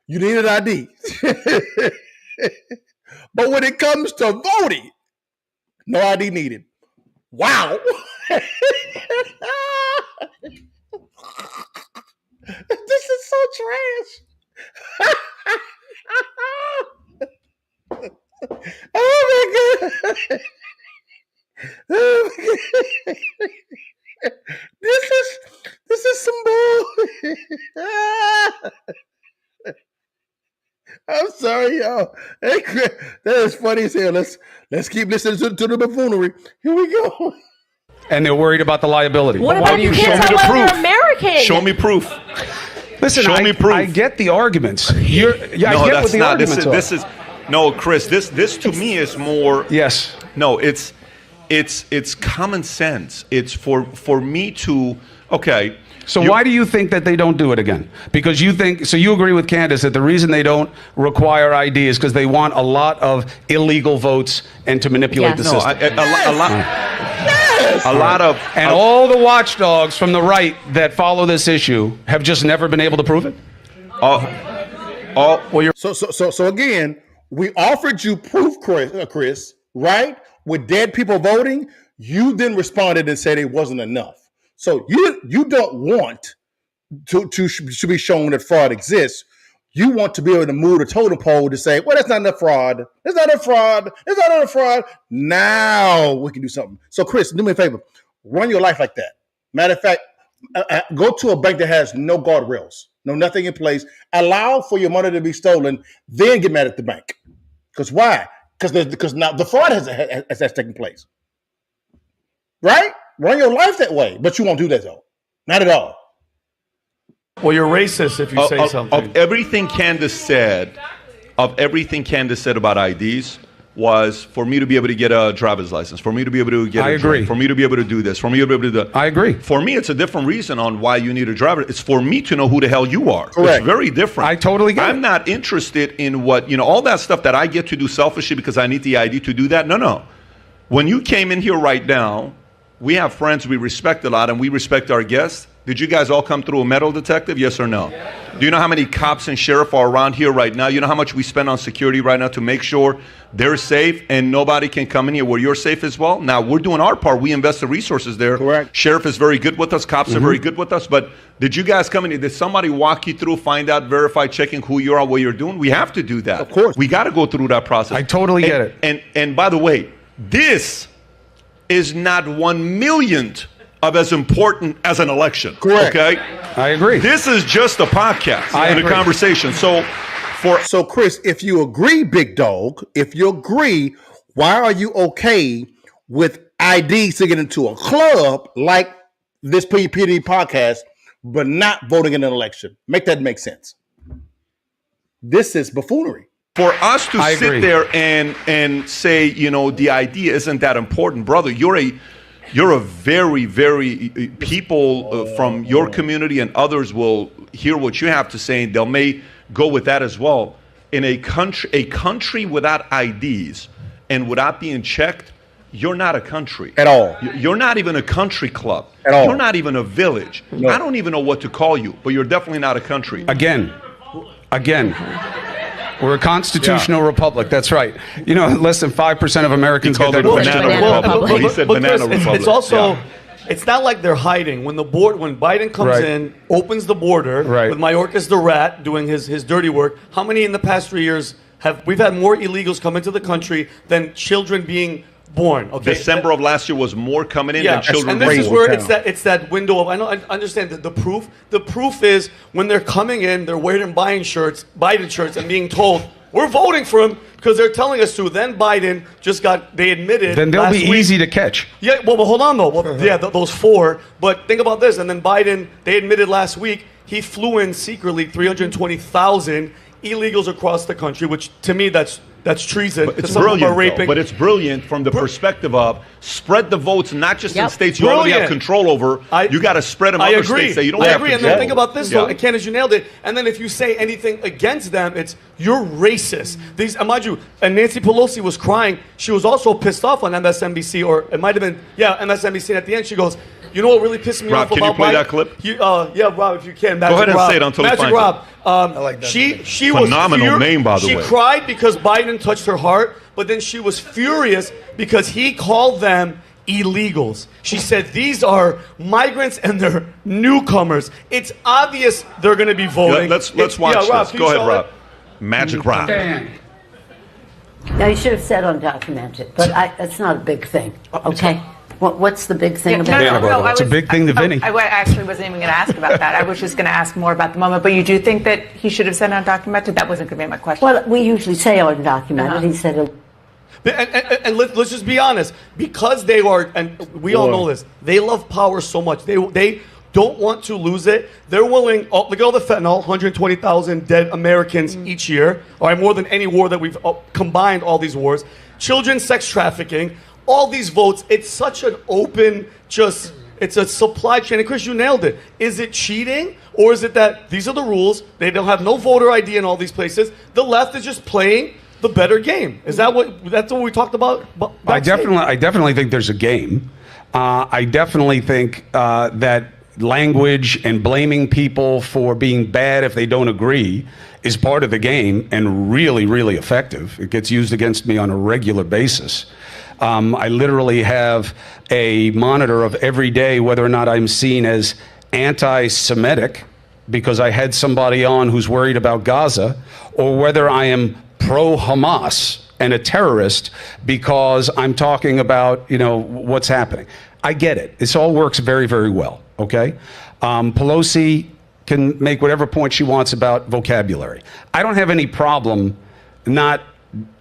you need an ID. But when it comes to voting, no ID needed. Wow. This is so trash. Oh my God. This is some bull. I'm sorry, y'all. Hey, that is funny as hell. Let's keep listening to the buffoonery. Here we go. And they're worried about the liability. What about you can't tell whether they're American? Show me proof. Listen, show me proof. I get the arguments. I get what the arguments are. This is no, Chris. This to me is more. Yes. No, it's common sense. It's for me to okay. So why do you think that they don't do it again? Because you agree with Candace that the reason they don't require ID is because they want a lot of illegal votes and to manipulate the system. A lot of all the watchdogs from the right that follow this issue have just never been able to prove it. So again, we offered you proof, Chris, right? With dead people voting, you then responded and said it wasn't enough. So you don't want to be shown that fraud exists. You want to be able to move the totem pole to say, well, that's not enough fraud. It's not enough fraud. It's not enough fraud. Now we can do something. So, Chris, do me a favor. Run your life like that. Matter of fact, go to a bank that has no guardrails, nothing in place. Allow for your money to be stolen, then get mad at the bank. Because why? Because now the fraud has taken place. Right? Run your life that way. But you won't do that, though. Not at all. Well, you're racist if you say something. Of everything Candace said about IDs was for me to be able to get a driver's license, for me to be able to get a drink, for me to be able to do this, for me to be able to do that. I agree. For me, it's a different reason on why you need a driver. It's for me to know who the hell you are. Correct. It's very different. I totally get it. I'm not interested in what, all that stuff that I get to do selfishly because I need the ID to do that. No. When you came in here right now, we have friends we respect a lot and we respect our guests. Did you guys all come through a metal detective? Yes or no? Yeah. Do you know how many cops and sheriff are around here right now? You know how much we spend on security right now to make sure they're safe and nobody can come in here where you're safe as well? Now, we're doing our part. We invest the resources there. Correct. Sheriff is very good with us. Cops are very good with us. But did you guys come in here? Did somebody walk you through, find out, verify, checking who you are, what you're doing? We have to do that. Of course. We got to go through that process. I totally get it. And by the way, this is not 1/1,000,000th of as important as an election. Correct. Okay? I agree. This is just a podcast and a conversation. So Chris, if you agree, big dog, why are you okay with IDs to get into a club like this PPD podcast, but not voting in an election? Make that make sense. This is buffoonery. For us to sit there and say, the idea isn't that important, brother, you're a very, very people from your community and others will hear what you have to say and they may go with that as well. In a country without IDs and without being checked, you're not a country. At all. You're not even a country club. At all. You're not even a village. No. I don't even know what to call you, but you're definitely not a country. Again. We're a constitutional republic. That's right. Less than 5% of Americans get that. He said banana republic. It's also, it's not like they're hiding. When Biden comes in, opens the border with Mayorkas the rat doing his dirty work. How many in the past 3 years we've had more illegals come into the country than children being born? Okay. December of last year was more coming in than children. And this is where it's that window of I understand that the proof. The proof is when they're coming in, they're wearing Biden shirts, and being told we're voting for him because they're telling us to. Then Biden they admitted. Then they'll be easy to catch. Yeah, well, hold on though. Well, those four. But think about this. And then Biden, they admitted last week he flew in secretly 320,000 illegals across the country, which to me that's treason. But it's brilliant, but it's brilliant from the perspective of spread the votes, not just in states you already have control over. You got to spread them in other states that you don't have control over. And then think about this, though. Candace, you nailed it. And then if you say anything against them, it's you're racist. Mind you, and Nancy Pelosi was crying. She was also pissed off on MSNBC, or it might have been, MSNBC. And at the end, she goes, you know what really pissed me off about Biden? Rob, can you play that clip? Yeah, Rob, if you can. Go ahead and say it until he finds Rob. I like that. She was phenomenal name, by the way. She cried because Biden touched her heart, but then she was furious because he called them illegals. She said these are migrants and they're newcomers. It's obvious they're going to be voting. Let's watch this. Rob, go ahead, Rob. Magic Rob. Now, you should have said undocumented, but it's not a big thing, okay? What's the big thing about it? It's a big thing to Vinny. I actually wasn't even going to ask about that. I was just going to ask more about the moment. But you do think that he should have said undocumented? That wasn't going to be my question. Well, we usually say undocumented. He said And let's just be honest. Because they are, and we all know this, they love power so much. They don't want to lose it. They're willing, look at all the fentanyl, 120,000 dead Americans each year, or more than any war that we've combined all these wars. Children's sex trafficking. All these votes, it's such an open, it's a supply chain. And Chris, you nailed it. Is it cheating? Or is it that these are the rules? They don't have no voter ID in all these places. The left is just playing the better game. That's what we talked about? I definitely think there's a game. I definitely think that language and blaming people for being bad if they don't agree is part of the game and really, really effective. It gets used against me on a regular basis. I literally have a monitor of every day whether or not I'm seen as anti-Semitic because I had somebody on who's worried about Gaza, or whether I am pro-Hamas and a terrorist because I'm talking about, what's happening. I get it. This all works very, very well, okay? Pelosi can make whatever point she wants about vocabulary. I don't have any problem not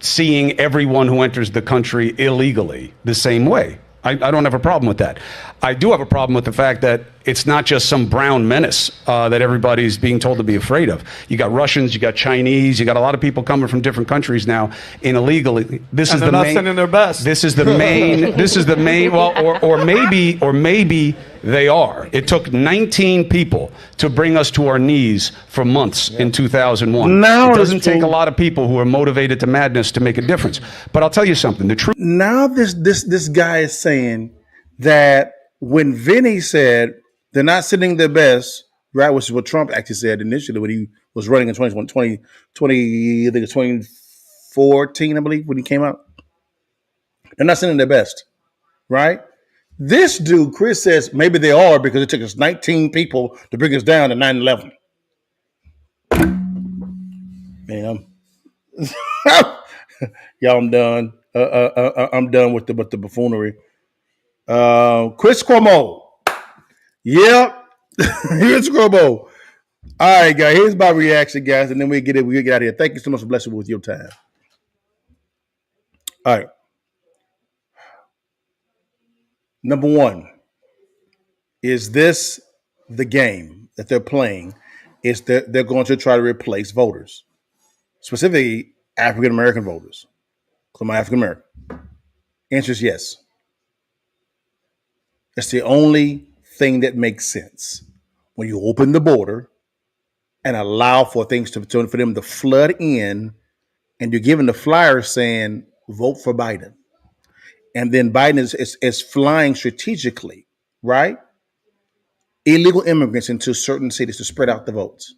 seeing everyone who enters the country illegally the same way. I don't have a problem with that. I do have a problem with the fact that it's not just some brown menace that everybody's being told to be afraid of. You got Russians, you got Chinese, you got a lot of people coming from different countries now in illegally. They're not sending their best. This is the main. This is the main. Well, or maybe they are. It took 19 people to bring us to our knees for months in 2001. Now it doesn't take a lot of people who are motivated to madness to make a difference. But I'll tell you something. The truth. Now this guy is saying that when Vinny said they're not sending their best, right, which is what Trump actually said initially when he was running in 2020, I think it's 2014, I believe, when he came out. They're not sending their best, right? This dude, Chris, says maybe they are because it took us 19 people to bring us down to 9/11. Man, y'all, I'm done. I'm done with the buffoonery. Chris Cuomo. Yep. Chris Cuomo. All right, guys. Here's my reaction, guys, and then we get out of here. Thank you so much for blessing me with your time. All right. Number one, is this the game that they're playing? Is that they're going to try to replace voters, specifically African American voters? So I'm African American. Answer is yes. It's the only thing that makes sense. When you open the border and allow for things for them to flood in, and you're giving the flyer saying vote for Biden. And then Biden is flying strategically, right? Illegal immigrants into certain cities to spread out the votes.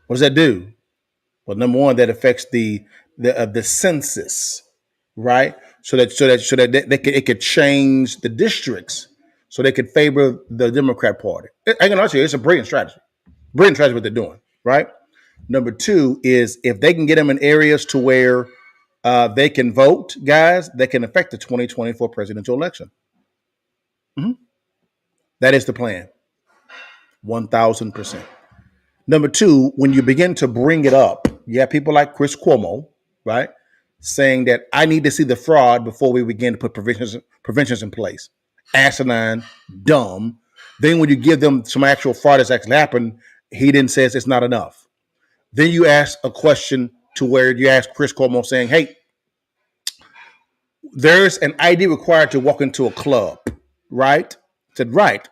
What does that do? Well, number one, that affects the census, right? So that it could change the districts so they could favor the Democrat Party. I can tell you, it's a brilliant strategy. Brilliant strategy what they're doing, right? Number two is if they can get them in areas to where they can vote, guys, that can affect the 2024 presidential election. Mm-hmm. That is the plan. 1,000%. Number two, when you begin to bring it up, you have people like Chris Cuomo, right, saying that I need to see the fraud before we begin to put preventions in place. Asinine, dumb. Then when you give them some actual fraud that's actually happened, he then says it's not enough. Then you ask a question to where you ask Chris Cuomo saying, hey, there's an ID required to walk into a club, right? I said, right.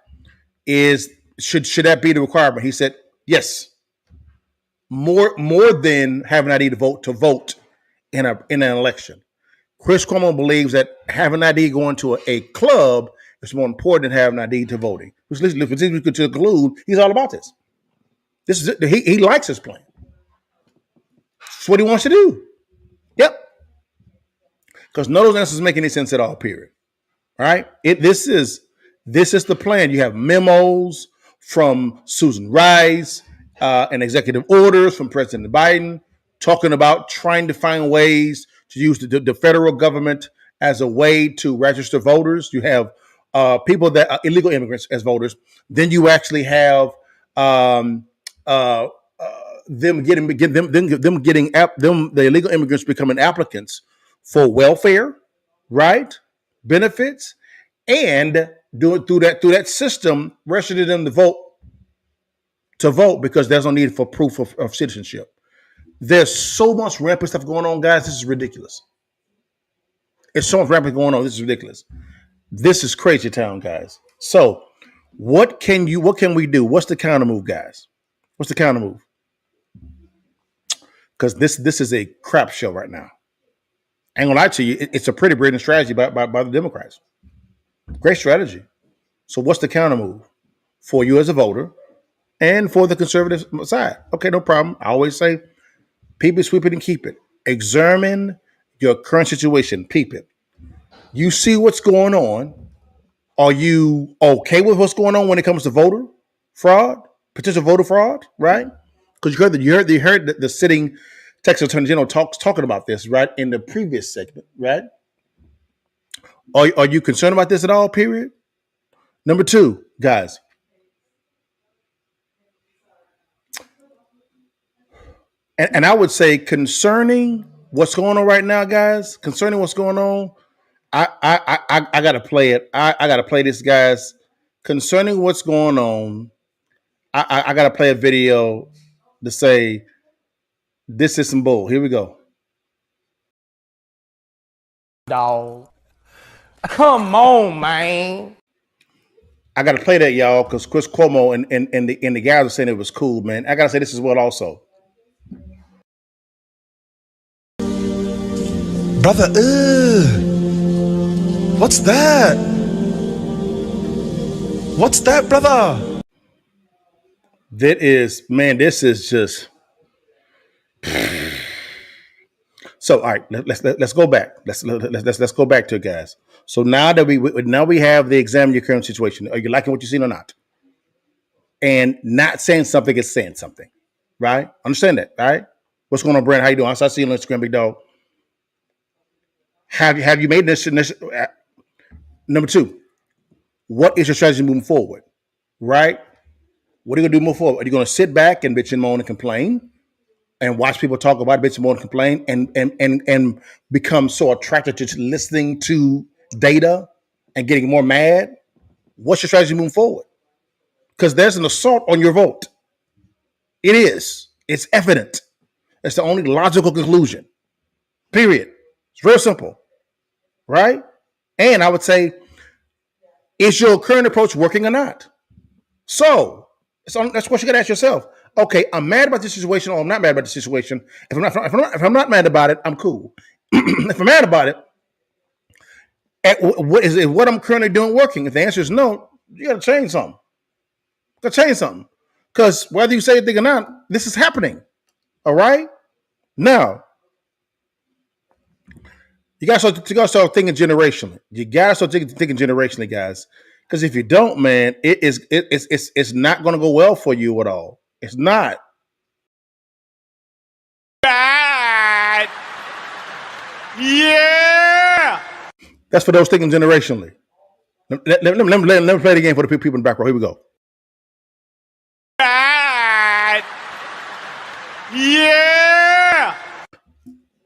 Should that be the requirement? He said, yes. More than having an ID to vote in an election. Chris Cuomo believes that having an ID going to a club is more important than having an ID to voting. Which leads to conclude he's all about this. This is it. He likes his plan. That's what he wants to do. Yep. Because none of those answers make any sense at all, period. All right? This is the plan. You have memos from Susan Rice and executive orders from President Biden talking about trying to find ways to use the federal government as a way to register voters. You have people that are illegal immigrants as voters. Then you actually have the illegal immigrants becoming applicants for welfare, right? Benefits, and doing through that system, registering them to vote because there's no need for proof of citizenship. There's so much rampant stuff going on, guys. This is ridiculous. It's so much rampant going on. This is ridiculous. This is crazy town, guys. So what can we do? What's the counter move, guys? What's the counter move? Because this is a crap show right now. I ain't gonna lie to you, it's a pretty brilliant strategy by the Democrats. Great strategy. So what's the counter move for you as a voter and for the conservative side? Okay, no problem. I always say, peep it, sweep it, and keep it. Examine your current situation. Peep it. You see what's going on. Are you okay with what's going on when it comes to voter fraud, potential voter fraud, right? Because you heard the sitting Texas Attorney General talking about this, right, in the previous segment, right? Are you concerned about this at all, period? Number two, guys. And I would say concerning what's going on right now, guys, concerning what's going on, I gotta play it. I gotta play this, guys. Concerning what's going on, I gotta play a video to say this is some bull. Here we go. Dog. Come on, man. I gotta play that, y'all, because Chris Cuomo and the guys were saying it was cool, man. I gotta say this as well also. Brother, what's that? What's that, brother? This is just. So, all right, let's go back. Let's go back to it, guys. So now that we have the examine your current situation. Are you liking what you've seen or not? And not saying something is saying something, right? Understand that, right? What's going on, Brent? How you doing? I see you on Instagram, big dog. Have you made this? Number two, what is your strategy moving forward? Right? What are you gonna do moving forward? Are you gonna sit back and bitch and moan and complain, and watch people talk about it, bitch and moan and complain, and become so attracted to listening to data and getting more mad? What's your strategy moving forward? Because there's an assault on your vote. It is. It's evident. It's the only logical conclusion. Period. It's real simple. Right? And I would say, is your current approach working or not? So that's what you got to ask yourself. Okay, I'm mad about this situation, or I'm not mad about the situation. If I'm not mad about it, I'm cool. If I'm mad about it, what I'm currently doing working? If the answer is no, you got to change something. Because whether you say anything or not, this is happening. All right? Now, you got to start thinking generationally. You got to start thinking generationally, guys. Because if you don't, man, it's not going to go well for you at all. It's not. Bad. Yeah. That's for those thinking generationally. Let me play the game for the people in the back row. Here we go. Bad. Yeah.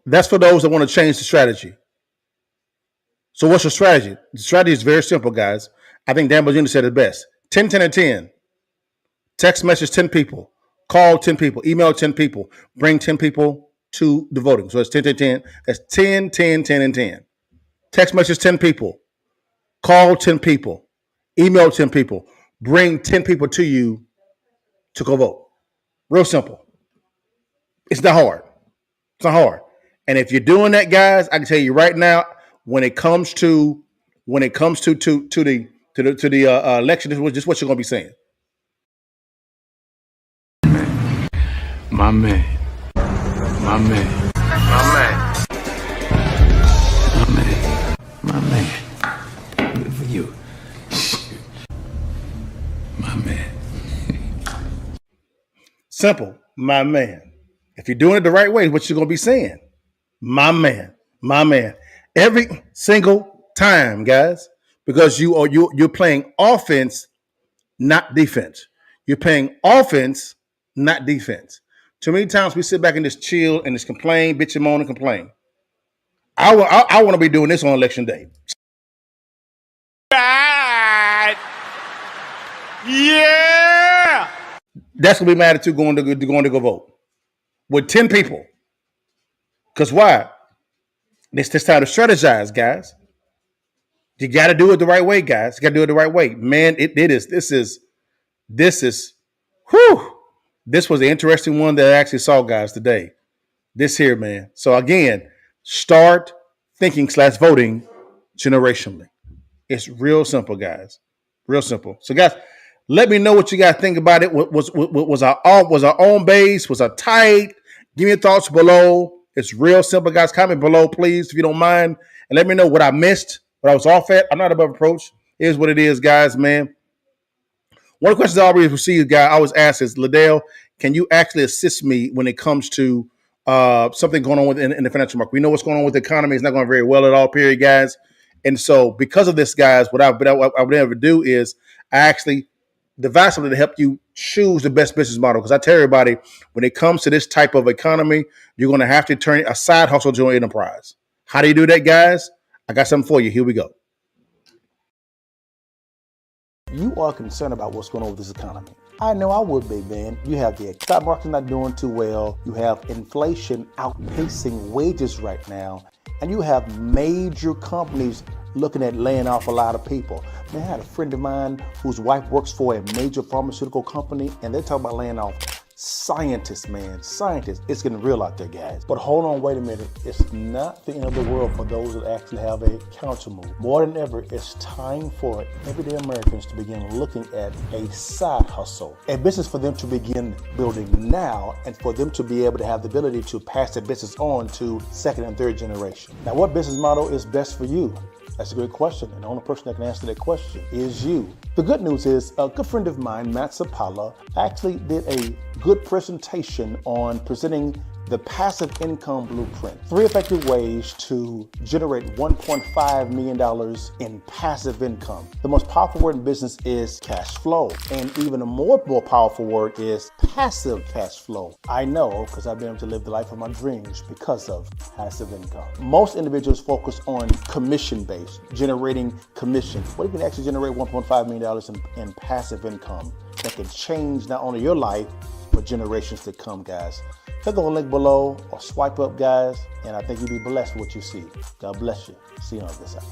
That's for those that want to change the strategy. So what's your strategy? The strategy is very simple, guys. I think Dan Bongino said it best. 10, 10, and 10. Text message 10 people. Call 10 people. Email 10 people. Bring 10 people to the voting. So it's 10, 10, 10. That's 10, 10, 10, and 10. Text message 10 people. Call 10 people. Email 10 people. Bring 10 people to you to go vote. Real simple. It's not hard. It's not hard. And if you're doing that, guys, I can tell you right now, when it comes to the election, this is what you're gonna be saying. My man. Good for you. My man. Simple, my man. If you're doing it the right way, what you're gonna be saying, my man. Every single time, guys, because you're playing offense, not defense. You're playing offense, not defense. Too many times we sit back and just chill and just complain, bitch and moan and complain. I want to be doing this on election day. Bad. Yeah. That's gonna be mad at you going to go vote with 10 people. Because why? It's time to strategize, guys. You got to do it the right way, guys. You got to do it the right way, man. This was the interesting one that I actually saw, guys, today. This here, man. So again, start thinking / voting generationally. It's real simple, guys. Real simple. So, guys, let me know what you guys think about it. Was our own base? Was our tight? Give me your thoughts below. It's real simple, guys. Comment below, please, if you don't mind, and let me know what I missed, But I was off at. I'm not above approach. Here's what it is, guys, man. One of the questions I always received, guy, I always ask is, Liddell, can you actually assist me when it comes to something going on in the financial market? We know what's going on with the economy. It's not going very well at all, period, guys. And so because of this, guys, what I would ever do is I actually devise something to help you choose the best business model. Because I tell everybody, when it comes to this type of economy, you're going to have to turn a side hustle to an enterprise. How do you do that, guys? I got something for you. Here we go. You are concerned about what's going on with this economy. I know I would be, man. You have the stock market not doing too well. You have inflation outpacing wages right now. And you have major companies looking at laying off a lot of people. Man, I had a friend of mine whose wife works for a major pharmaceutical company, and they're talking about laying off scientists, man. Scientists. It's getting real out there, guys. But hold on, wait a minute. It's not the end of the world for those that actually have a counter move. More than ever, it's time for everyday Americans to begin looking at a side hustle, a business for them to begin building now, and for them to be able to have the ability to pass their business on to second and third generation. Now, what business model is best for you? That's a great question, and the only person that can answer that question is you. The good news is a good friend of mine, Matt Sapala, actually did a good presentation on presenting the passive income blueprint. 3 effective ways to generate $1.5 million in passive income. The most powerful word in business is cash flow. And even a more powerful word is passive cash flow. I know, because I've been able to live the life of my dreams because of passive income. Most individuals focus on commission-based, generating commission. What if you can actually generate $1.5 million in passive income that can change not only your life, but generations to come, guys? Click on the link below or swipe up, guys, and I think you'll be blessed with what you see. God bless you. See you on this side.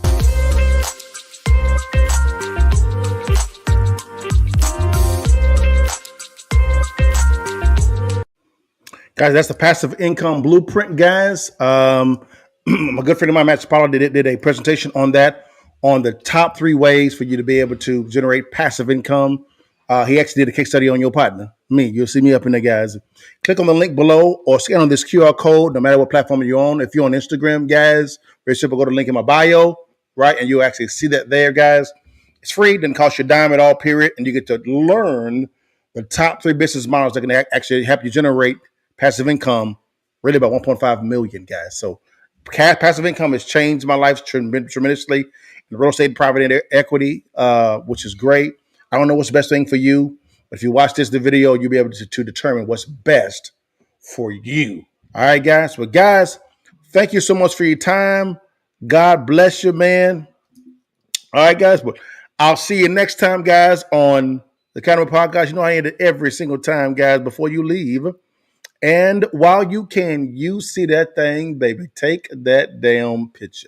Guys, that's the passive income blueprint, guys. My good friend of mine, Matt Spaulding, did a presentation on that, on the top 3 ways for you to be able to generate passive income. He actually did a case study on your partner, me. You'll see me up in there, guys. Click on the link below or scan on this QR code, no matter what platform you're on. If you're on Instagram, guys, very simple. Go to the link in my bio, right? And you'll actually see that there, guys. It's free. Doesn't cost you a dime at all, period. And you get to learn the top 3 business models that can actually help you generate passive income, really about 1.5 million, guys. So passive income has changed my life tremendously in real estate, private equity, which is great. I don't know what's the best thing for you, but if you watch the video, you'll be able to determine what's best for you. All right, guys. Well, guys, thank you so much for your time. God bless you, man. All right, guys. Well, I'll see you next time, guys, on the Countermoves Podcast. You know I end it every single time, guys, before you leave. And while you can, you see that thing, baby, take that damn picture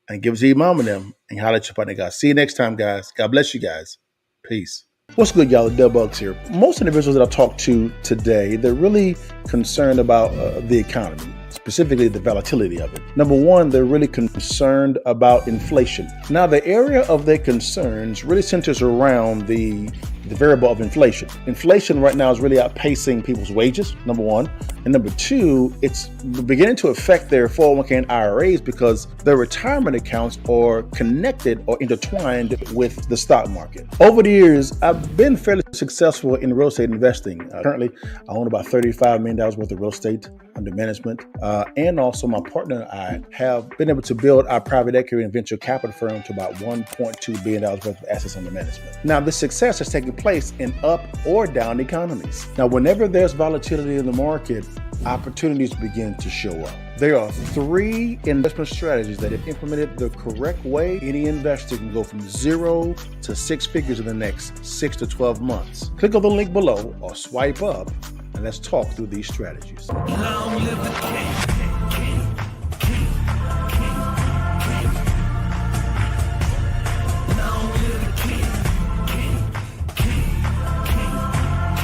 and give it to your mom and them and holler at your partner, guys. See you next time, guys. God bless you guys. Peace. What's good, y'all? Del Bugs here. Most individuals that I talked to today, they're really concerned about the economy, specifically the volatility of it. Number one, they're really concerned about inflation. Now, the area of their concerns really centers around the variable of inflation. Inflation right now is really outpacing people's wages, number one. And number two, it's beginning to affect their 401k and IRAs because their retirement accounts are connected or intertwined with the stock market. Over the years, I've been fairly successful in real estate investing. Currently, I own about $35 million worth of real estate under management. And also my partner and I have been able to build our private equity and venture capital firm to about $1.2 billion worth of assets under management. Now, this success has taken place in up or down economies. Now, whenever there's volatility in the market, opportunities begin to show up. There are 3 investment strategies that, if implemented the correct way, any investor can go from 0 to 6 figures in the next 6 to 12 months. Click on the link below or swipe up and let's talk through these strategies. Long live the king.